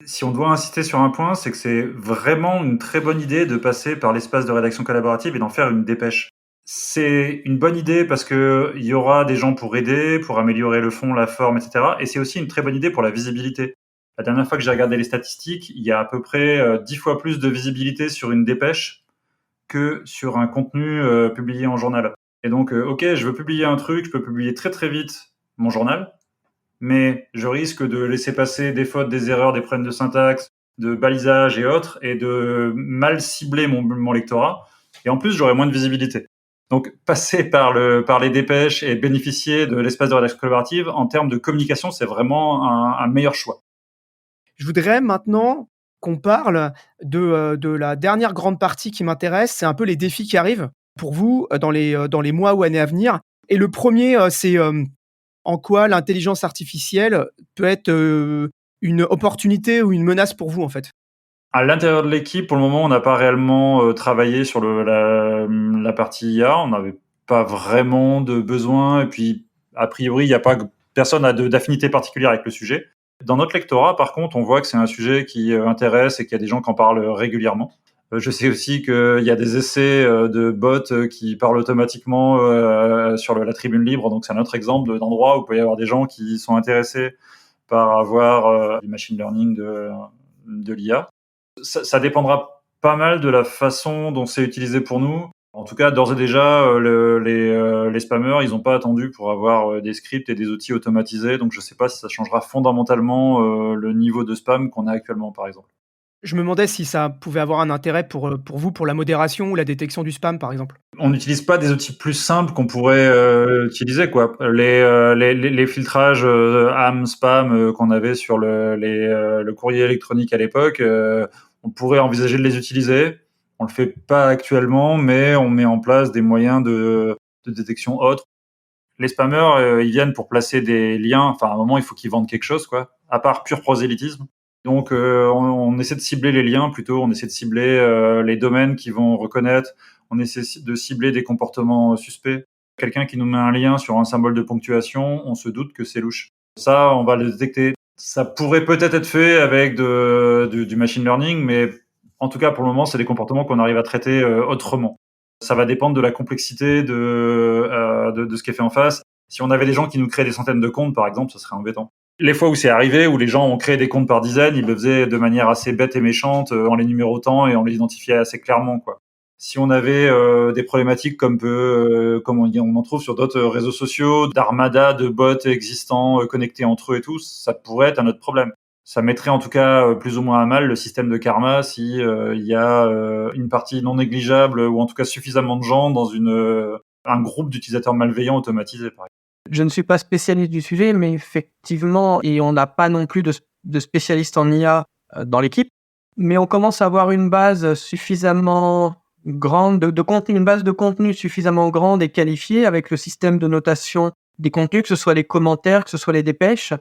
Si on doit insister sur un point, c'est que c'est vraiment une très bonne idée de passer par l'espace de rédaction collaborative et d'en faire une dépêche. C'est une bonne idée parce que il y aura des gens pour aider, pour améliorer le fond, la forme, etc. Et c'est aussi une très bonne idée pour la visibilité. La dernière fois que j'ai regardé les statistiques, il y a à peu près 10 fois plus de visibilité sur une dépêche que sur un contenu publié en journal. Et donc, ok, je veux publier un truc, je peux publier très très vite mon journal, mais je risque de laisser passer des fautes, des erreurs, des problèmes de syntaxe, de balisage et autres, et de mal cibler mon lectorat. Et en plus, j'aurai moins de visibilité. Donc, passer par les dépêches et bénéficier de l'espace de rédaction collaborative, en termes de communication, c'est vraiment un meilleur choix. Je voudrais maintenant qu'on parle de la dernière grande partie qui m'intéresse, c'est un peu les défis qui arrivent pour vous dans les mois ou années à venir. Et le premier, c'est en quoi l'intelligence artificielle peut être une opportunité ou une menace pour vous, en fait? À l'intérieur de l'équipe, pour le moment, on n'a pas réellement travaillé sur la partie IA. On n'avait pas vraiment de besoin. Et puis, a priori, il n'y a pas personne n'a d'affinité particulière avec le sujet. Dans notre lectorat, par contre, on voit que c'est un sujet qui intéresse et qu'il y a des gens qui en parlent régulièrement. Je sais aussi qu'il y a des essais de bots qui parlent automatiquement sur la tribune libre. Donc, c'est un autre exemple d'endroit où il peut y avoir des gens qui sont intéressés par avoir du machine learning de l'IA. Ça dépendra pas mal de la façon dont c'est utilisé pour nous. En tout cas, d'ores et déjà, les spammers, ils n'ont pas attendu pour avoir des scripts et des outils automatisés. Donc, je ne sais pas si ça changera fondamentalement le niveau de spam qu'on a actuellement, par exemple. Je me demandais si ça pouvait avoir un intérêt pour vous, pour la modération ou la détection du spam, par exemple? On n'utilise pas des outils plus simples qu'on pourrait utiliser, quoi. Les filtrages AM, spam qu'on avait sur le courrier électronique à l'époque, on pourrait envisager de les utiliser. On le fait pas actuellement, mais on met en place des moyens de détection autres. Les spammers, ils viennent pour placer des liens. Enfin, à un moment, il faut qu'ils vendent quelque chose, quoi. À part pur prosélytisme. Donc, on essaie de cibler les liens plutôt. On essaie de cibler les domaines qui vont reconnaître. On essaie de cibler des comportements suspects. Quelqu'un qui nous met un lien sur un symbole de ponctuation, on se doute que c'est louche. Ça, on va le détecter. Ça pourrait peut-être être fait avec du machine learning, mais en tout cas, pour le moment, c'est des comportements qu'on arrive à traiter autrement. Ça va dépendre de la complexité de ce qui est fait en face. Si on avait des gens qui nous créent des centaines de comptes, par exemple, ça serait embêtant. Les fois où c'est arrivé, où les gens ont créé des comptes par dizaines, ils le faisaient de manière assez bête et méchante, en les numérotant et en les identifiant assez clairement, quoi. Si on avait des problématiques comme on en trouve sur d'autres réseaux sociaux, d'armada de bots existants connectés entre eux et tout, ça pourrait être un autre problème. Ça mettrait en tout cas plus ou moins à mal le système de karma si il y a une partie non négligeable ou en tout cas suffisamment de gens dans un groupe d'utilisateurs malveillants automatisés, par exemple. Je ne suis pas spécialiste du sujet, mais effectivement, et on n'a pas non plus de spécialistes en IA dans l'équipe, mais on commence à avoir une base suffisamment grande de contenu, une base de contenu suffisamment grande et qualifiée avec le système de notation des contenus, que ce soit les commentaires, que ce soit les dépêches,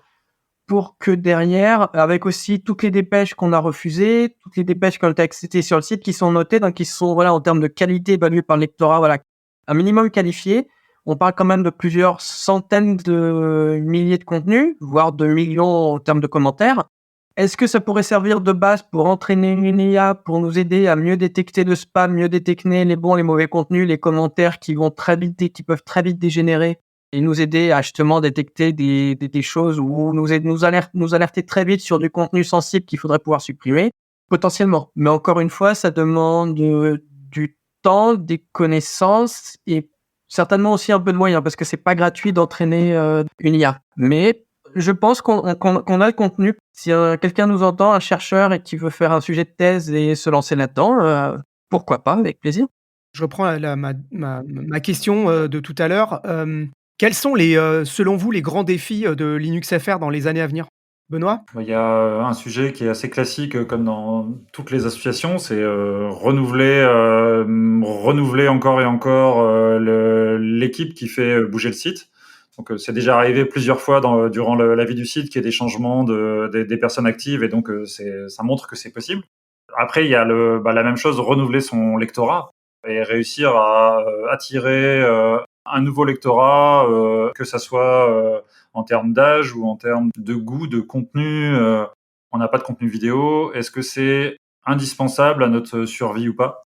pour que derrière, avec aussi toutes les dépêches qu'on a refusées, toutes les dépêches qui ont été acceptées sur le site, qui sont notées, donc qui sont, voilà, en termes de qualité évaluées par le lectorat, voilà, un minimum qualifié. On parle quand même de plusieurs centaines de milliers de contenus, voire de millions en termes de commentaires. Est-ce que ça pourrait servir de base pour entraîner une IA, pour nous aider à mieux détecter le spam, mieux détecter les bons, les mauvais contenus, les commentaires qui peuvent très vite dégénérer, et nous aider à justement détecter des choses ou nous alerter très vite sur du contenu sensible qu'il faudrait pouvoir supprimer, potentiellement. Mais encore une fois, ça demande du temps, des connaissances et certainement aussi un peu de moyens, parce que c'est pas gratuit d'entraîner une IA. Mais je pense qu'on a le contenu. Si quelqu'un nous entend, un chercheur, et qui veut faire un sujet de thèse et se lancer là-dedans, pourquoi pas, avec plaisir. Je reprends ma question de tout à l'heure. Quels sont selon vous, les grands défis de LinuxFR dans les années à venir? Benoît? Il y a un sujet qui est assez classique, comme dans toutes les associations, c'est renouveler encore et encore l'équipe qui fait bouger le site. Donc c'est déjà arrivé plusieurs fois durant la vie du site qu'il y ait des changements des personnes actives, et donc ça montre que c'est possible. Après, il y a la même chose, renouveler son lectorat et réussir à attirer un nouveau lectorat, que ça soit en termes d'âge ou en termes de goût, de contenu. On n'a pas de contenu vidéo. Est-ce que c'est indispensable à notre survie ou pas?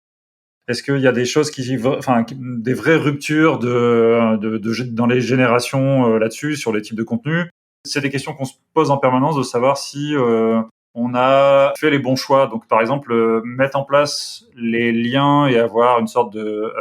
Est-ce qu'il y a des choses des vraies ruptures dans les générations là-dessus, sur les types de contenus? C'est des questions qu'on se pose en permanence, de savoir si on a fait les bons choix. Donc, par exemple, mettre en place les liens et avoir une sorte de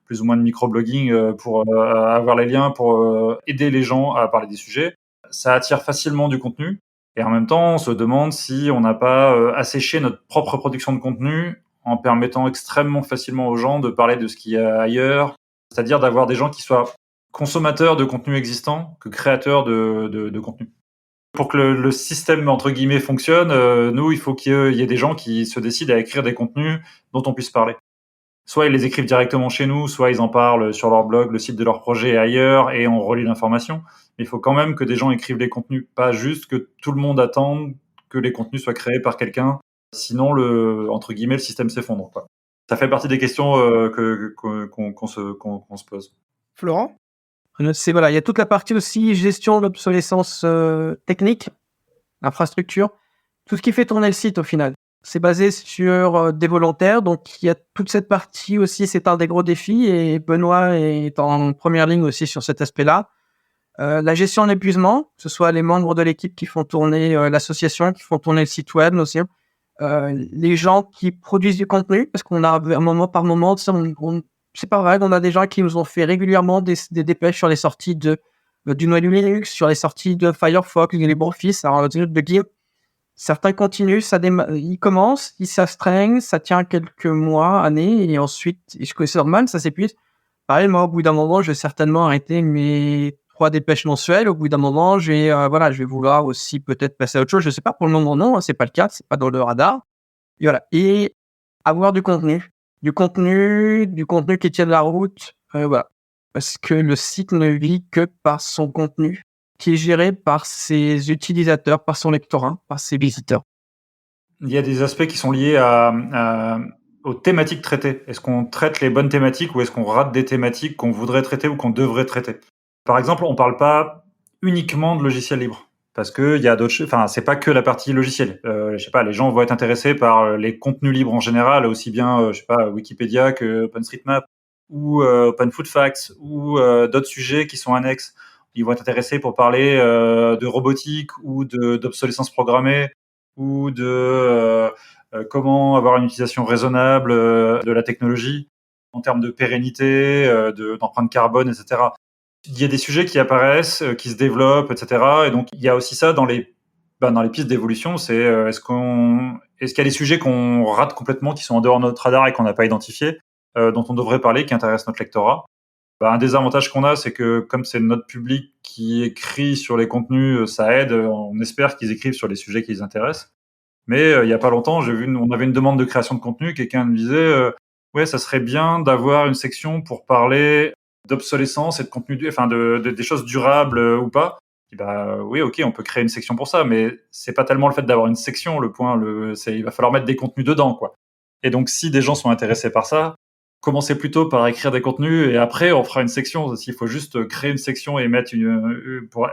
plus ou moins de microblogging pour avoir les liens pour aider les gens à parler des sujets. Ça attire facilement du contenu. Et en même temps, on se demande si on n'a pas asséché notre propre production de contenu en permettant extrêmement facilement aux gens de parler de ce qu'il y a ailleurs. C'est-à-dire d'avoir des gens qui soient consommateurs de contenu existant que créateurs de contenu. Pour que le système, entre guillemets, fonctionne, nous, il faut qu'il y ait des gens qui se décident à écrire des contenus dont on puisse parler. Soit ils les écrivent directement chez nous, soit ils en parlent sur leur blog, le site de leur projet et ailleurs, et on relie l'information. Mais il faut quand même que des gens écrivent les contenus, pas juste que tout le monde attende que les contenus soient créés par quelqu'un. Sinon, entre guillemets, le système s'effondre, quoi. Ça fait partie des questions qu'on se pose. Florent? Voilà, il y a toute la partie aussi gestion de l'obsolescence technique, infrastructure, tout ce qui fait tourner le site au final. C'est basé sur des volontaires, donc il y a toute cette partie aussi, c'est un des gros défis, et Benoît est en première ligne aussi sur cet aspect-là. La gestion de l'épuisement, que ce soit les membres de l'équipe qui font tourner l'association, qui font tourner le site web aussi, les gens qui produisent du contenu, parce qu'on a un moment par moment, c'est pas vrai, on a des gens qui nous ont fait régulièrement des dépêches sur les sorties du noyau Linux, sur les sorties de Firefox, de LibreOffice, alors de GIMP. Certains continuent, ils commencent, ils s'astreignent, ça tient quelques mois, années, et ensuite, c'est normal, ça s'épuise. Pareil, moi, au bout d'un moment, je vais certainement arrêter mes 3 dépêches mensuelles. Au bout d'un moment, je vais vouloir aussi peut-être passer à autre chose. Je sais pas, pour le moment, non, c'est pas le cas, c'est pas dans le radar. Et voilà. Et avoir du contenu qui tient la route, voilà. Parce que le site ne vit que par son contenu, qui est géré par ses utilisateurs, par son lectorat, par ses visiteurs. Il y a des aspects qui sont liés aux thématiques traitées. Est-ce qu'on traite les bonnes thématiques, ou est-ce qu'on rate des thématiques qu'on voudrait traiter ou qu'on devrait traiter? Par exemple, on ne parle pas uniquement de logiciels libres, parce que il y a d'autres choses. Enfin, c'est pas que la partie logicielle. Je sais pas, les gens vont être intéressés par les contenus libres en général, aussi bien, je sais pas, Wikipédia que OpenStreetMap ou OpenFoodFacts ou d'autres sujets qui sont annexes. Ils vont être intéressés pour parler de robotique ou d'obsolescence programmée ou de comment avoir une utilisation raisonnable de la technologie en termes de pérennité, d'empreinte carbone, etc. Il y a des sujets qui apparaissent, qui se développent, etc. Et donc, il y a aussi ça dans les dans les pistes d'évolution, c'est est-ce qu'il y a des sujets qu'on rate complètement, qui sont en dehors de notre radar et qu'on n'a pas identifiés, dont on devrait parler, qui intéressent notre lectorat. Un des avantages qu'on a, c'est que comme c'est notre public qui écrit sur les contenus, ça aide. On espère qu'ils écrivent sur les sujets qui les intéressent. Mais il y a pas longtemps, on avait une demande de création de contenu. Quelqu'un me disait, ouais, ça serait bien d'avoir une section pour parler d'obsolescence et de contenu, enfin des choses durables ou pas. Et oui, ok, on peut créer une section pour ça, mais c'est pas tellement le fait d'avoir une section. Le point, c'est il va falloir mettre des contenus dedans, quoi. Et donc, si des gens sont intéressés par ça, commencez plutôt par écrire des contenus et après on fera une section. S'il faut juste créer une section et mettre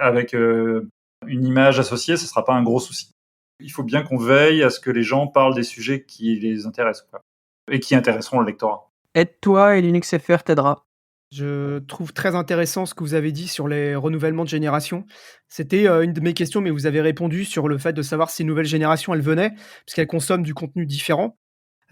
avec une image associée, ce sera pas un gros souci. Il faut bien qu'on veille à ce que les gens parlent des sujets qui les intéressent, quoi, et qui intéresseront le lectorat. Aide-toi et LinuxFR t'aidera. Je trouve très intéressant ce que vous avez dit sur les renouvellements de génération. C'était, une de mes questions, mais vous avez répondu sur le fait de savoir si une nouvelle génération, elle venait, puisqu'elle consomme du contenu différent.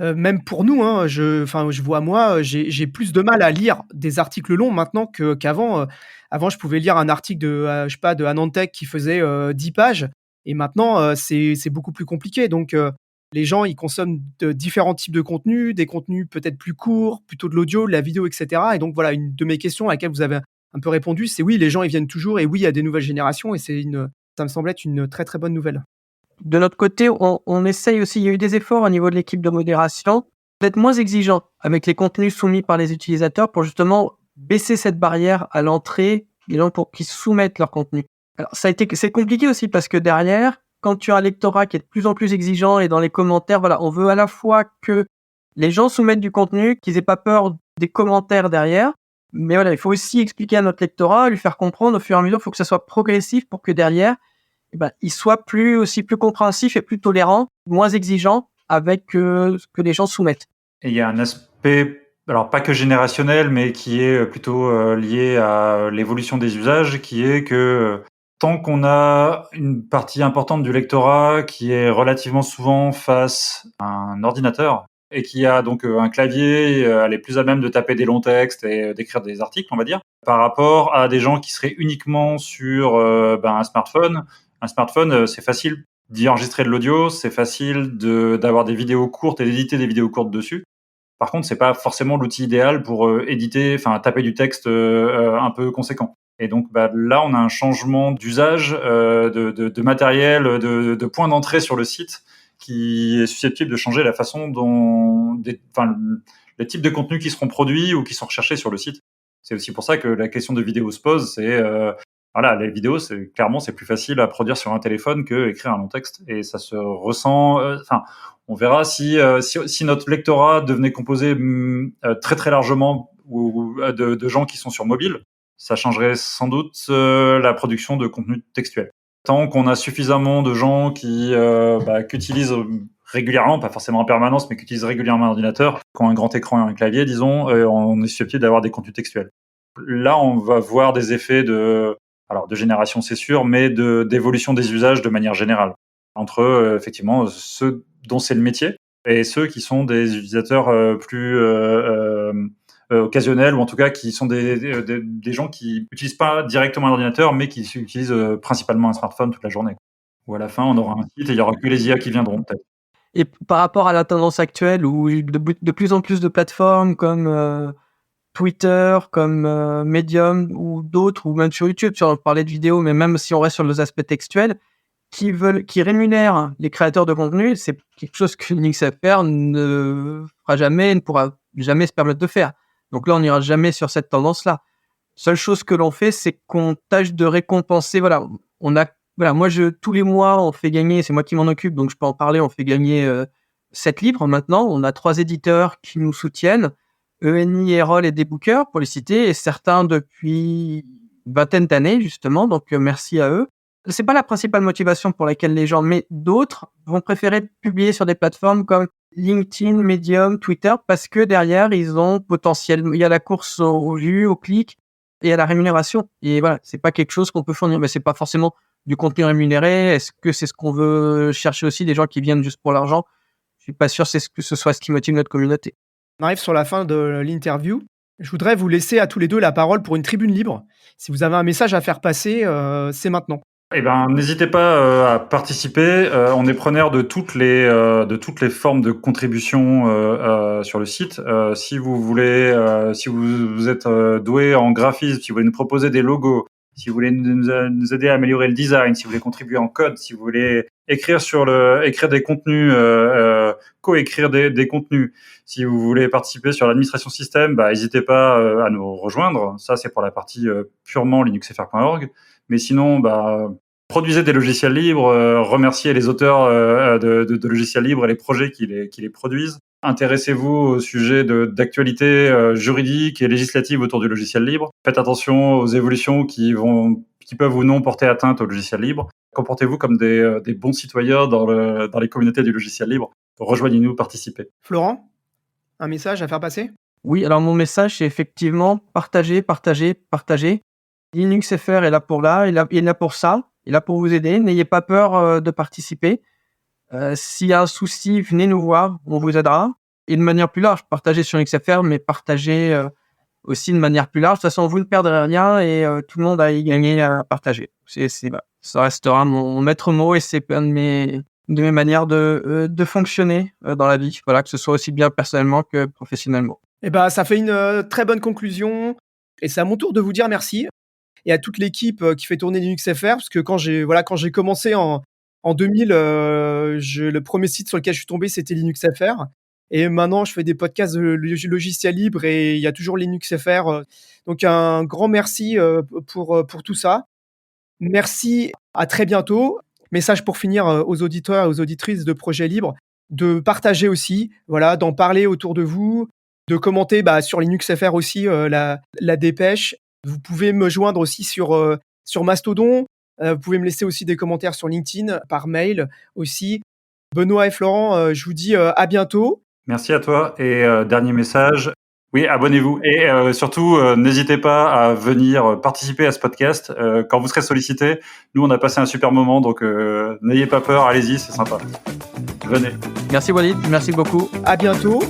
Même pour nous, hein, je vois moi, j'ai plus de mal à lire des articles longs maintenant qu'avant. Avant, je pouvais lire un article de, je sais pas, de AnandTech qui faisait, 10 pages et maintenant, c'est beaucoup plus compliqué. Donc, les gens, ils consomment de différents types de contenus, des contenus peut-être plus courts, plutôt de l'audio, de la vidéo et cetera et donc voilà, une de mes questions à laquelle vous avez un peu répondu, c'est oui, les gens, ils viennent toujours et oui, il y a des nouvelles générations et ça me semble être une très, très bonne nouvelle. De notre côté, on essaye aussi, il y a eu des efforts au niveau de l'équipe de modération, d'être moins exigeant avec les contenus soumis par les utilisateurs pour justement baisser cette barrière à l'entrée des gens pour qu'ils soumettent leur contenu. Alors, c'est compliqué aussi parce que derrière, quand tu as un lectorat qui est de plus en plus exigeant et dans les commentaires, voilà, on veut à la fois que les gens soumettent du contenu, qu'ils aient pas peur des commentaires derrière, mais voilà, il faut aussi expliquer à notre lectorat, lui faire comprendre au fur et à mesure, il faut que ça soit progressif pour que derrière, il soit plus compréhensif et plus tolérant, moins exigeant avec ce que les gens soumettent. Et il y a un aspect, alors pas que générationnel, mais qui est plutôt lié à l'évolution des usages, qui est que tant qu'on a une partie importante du lectorat qui est relativement souvent face à un ordinateur et qui a donc un clavier, elle est plus à même de taper des longs textes et d'écrire des articles, on va dire, par rapport à des gens qui seraient uniquement sur un smartphone. Un smartphone, c'est facile d'y enregistrer de l'audio, c'est facile d'avoir des vidéos courtes et d'éditer des vidéos courtes dessus. Par contre, c'est pas forcément l'outil idéal pour taper du texte un peu conséquent. Et donc là, on a un changement d'usage, de matériel, de point d'entrée sur le site qui est susceptible de changer la façon dont les types de contenus qui seront produits ou qui sont recherchés sur le site. C'est aussi pour ça que la question de vidéo se pose. C'est les vidéos, c'est plus facile à produire sur un téléphone que écrire un long texte, et ça se ressent. On verra si notre lectorat devenait composé très très largement de gens qui sont sur mobile, ça changerait sans doute la production de contenu textuel. Tant qu'on a suffisamment de gens qui utilisent régulièrement, pas forcément en permanence, mais qui utilisent régulièrement un ordinateur, qui ont un grand écran et un clavier, disons, on est susceptible d'avoir des contenus textuels. Là, on va voir des effets de génération, c'est sûr, mais d'évolution des usages de manière générale. Entre, effectivement, ceux dont c'est le métier et ceux qui sont des utilisateurs plus occasionnels, ou en tout cas qui sont des gens qui n'utilisent pas directement un ordinateur, mais qui utilisent principalement un smartphone toute la journée. Ou à la fin, on aura un site et il n'y aura que les IA qui viendront, peut-être. Et par rapport à la tendance actuelle où de plus en plus de plateformes comme Twitter, comme Medium ou d'autres, ou même sur YouTube, on parlait de vidéos, mais même si on reste sur les aspects textuels, qui rémunèrent les créateurs de contenu, c'est quelque chose que LinuxFR ne fera jamais, ne pourra jamais se permettre de faire. Donc là, on n'ira jamais sur cette tendance-là. Seule chose que l'on fait, c'est qu'on tâche de récompenser. Voilà, moi, tous les mois, on fait gagner, c'est moi qui m'en occupe, donc je peux en parler, on fait gagner 7 livres maintenant. On a 3 éditeurs qui nous soutiennent, ENI, Erol et Debooker, pour les citer, et certains depuis une vingtaine d'années, justement, donc merci à eux. C'est pas la principale motivation pour laquelle les gens, mais d'autres vont préférer publier sur des plateformes comme LinkedIn, Medium, Twitter, parce que derrière, ils ont potentiellement, il y a la course aux vues, aux clics et à la rémunération. Et voilà, c'est pas quelque chose qu'on peut fournir, mais c'est pas forcément du contenu rémunéré. Est-ce que c'est ce qu'on veut chercher aussi, des gens qui viennent juste pour l'argent? Je suis pas sûr que ce soit ce qui motive notre communauté. On arrive sur la fin de l'interview. Je voudrais vous laisser à tous les deux la parole pour une tribune libre. Si vous avez un message à faire passer, c'est maintenant. Eh ben, n'hésitez pas à participer. On est preneur de toutes les formes de contribution sur le site. Si vous voulez, si vous êtes doué en graphisme, si vous voulez nous proposer des logos, si vous voulez nous aider à améliorer le design, si vous voulez contribuer en code, si vous voulez écrire des contenus, coécrire des contenus, si vous voulez participer sur l'administration système, n'hésitez pas à nous rejoindre. Ça, c'est pour la partie purement linuxfr.org. Mais sinon, produisez des logiciels libres, remerciez les auteurs de logiciels libres et les projets qui les produisent. Intéressez-vous au sujet d'actualité juridique et législative autour du logiciel libre. Faites attention aux évolutions qui peuvent ou non porter atteinte au logiciel libre. Comportez-vous comme des bons citoyens dans les communautés du logiciel libre. Rejoignez-nous, participez. Florent, un message à faire passer? Oui, alors mon message, c'est effectivement partager. LinuxFR est là pour il est là pour ça, il est là pour vous aider. N'ayez pas peur de participer. S'il y a un souci, venez nous voir, on vous aidera. Et de manière plus large, partagez sur LinuxFR, mais partagez aussi de manière plus large. De toute façon, vous ne perdrez rien et tout le monde a y gagné à partager. Ça restera mon maître mot et c'est une de mes manières de fonctionner dans la vie. Voilà, que ce soit aussi bien personnellement que professionnellement. Ça fait une très bonne conclusion. Et c'est à mon tour de vous dire merci. Et à toute l'équipe qui fait tourner LinuxFR, parce que quand j'ai commencé en 2000, le premier site sur lequel je suis tombé, c'était LinuxFR. Et maintenant, je fais des podcasts de logiciels libres et il y a toujours LinuxFR. Donc, un grand merci pour tout ça. Merci, à très bientôt. Message pour finir aux auditeurs et aux auditrices de Projet Libre, de partager aussi, d'en parler autour de vous, de commenter sur LinuxFR aussi la dépêche. Vous pouvez me joindre aussi sur Mastodon. Vous pouvez me laisser aussi des commentaires sur LinkedIn, par mail aussi. Benoît et Florent, je vous dis à bientôt. Merci à toi. Et dernier message, oui, abonnez-vous. Et surtout, n'hésitez pas à venir participer à ce podcast. Quand vous serez sollicité, nous, on a passé un super moment, donc n'ayez pas peur, allez-y, c'est sympa. Venez. Merci Walid, merci beaucoup. À bientôt.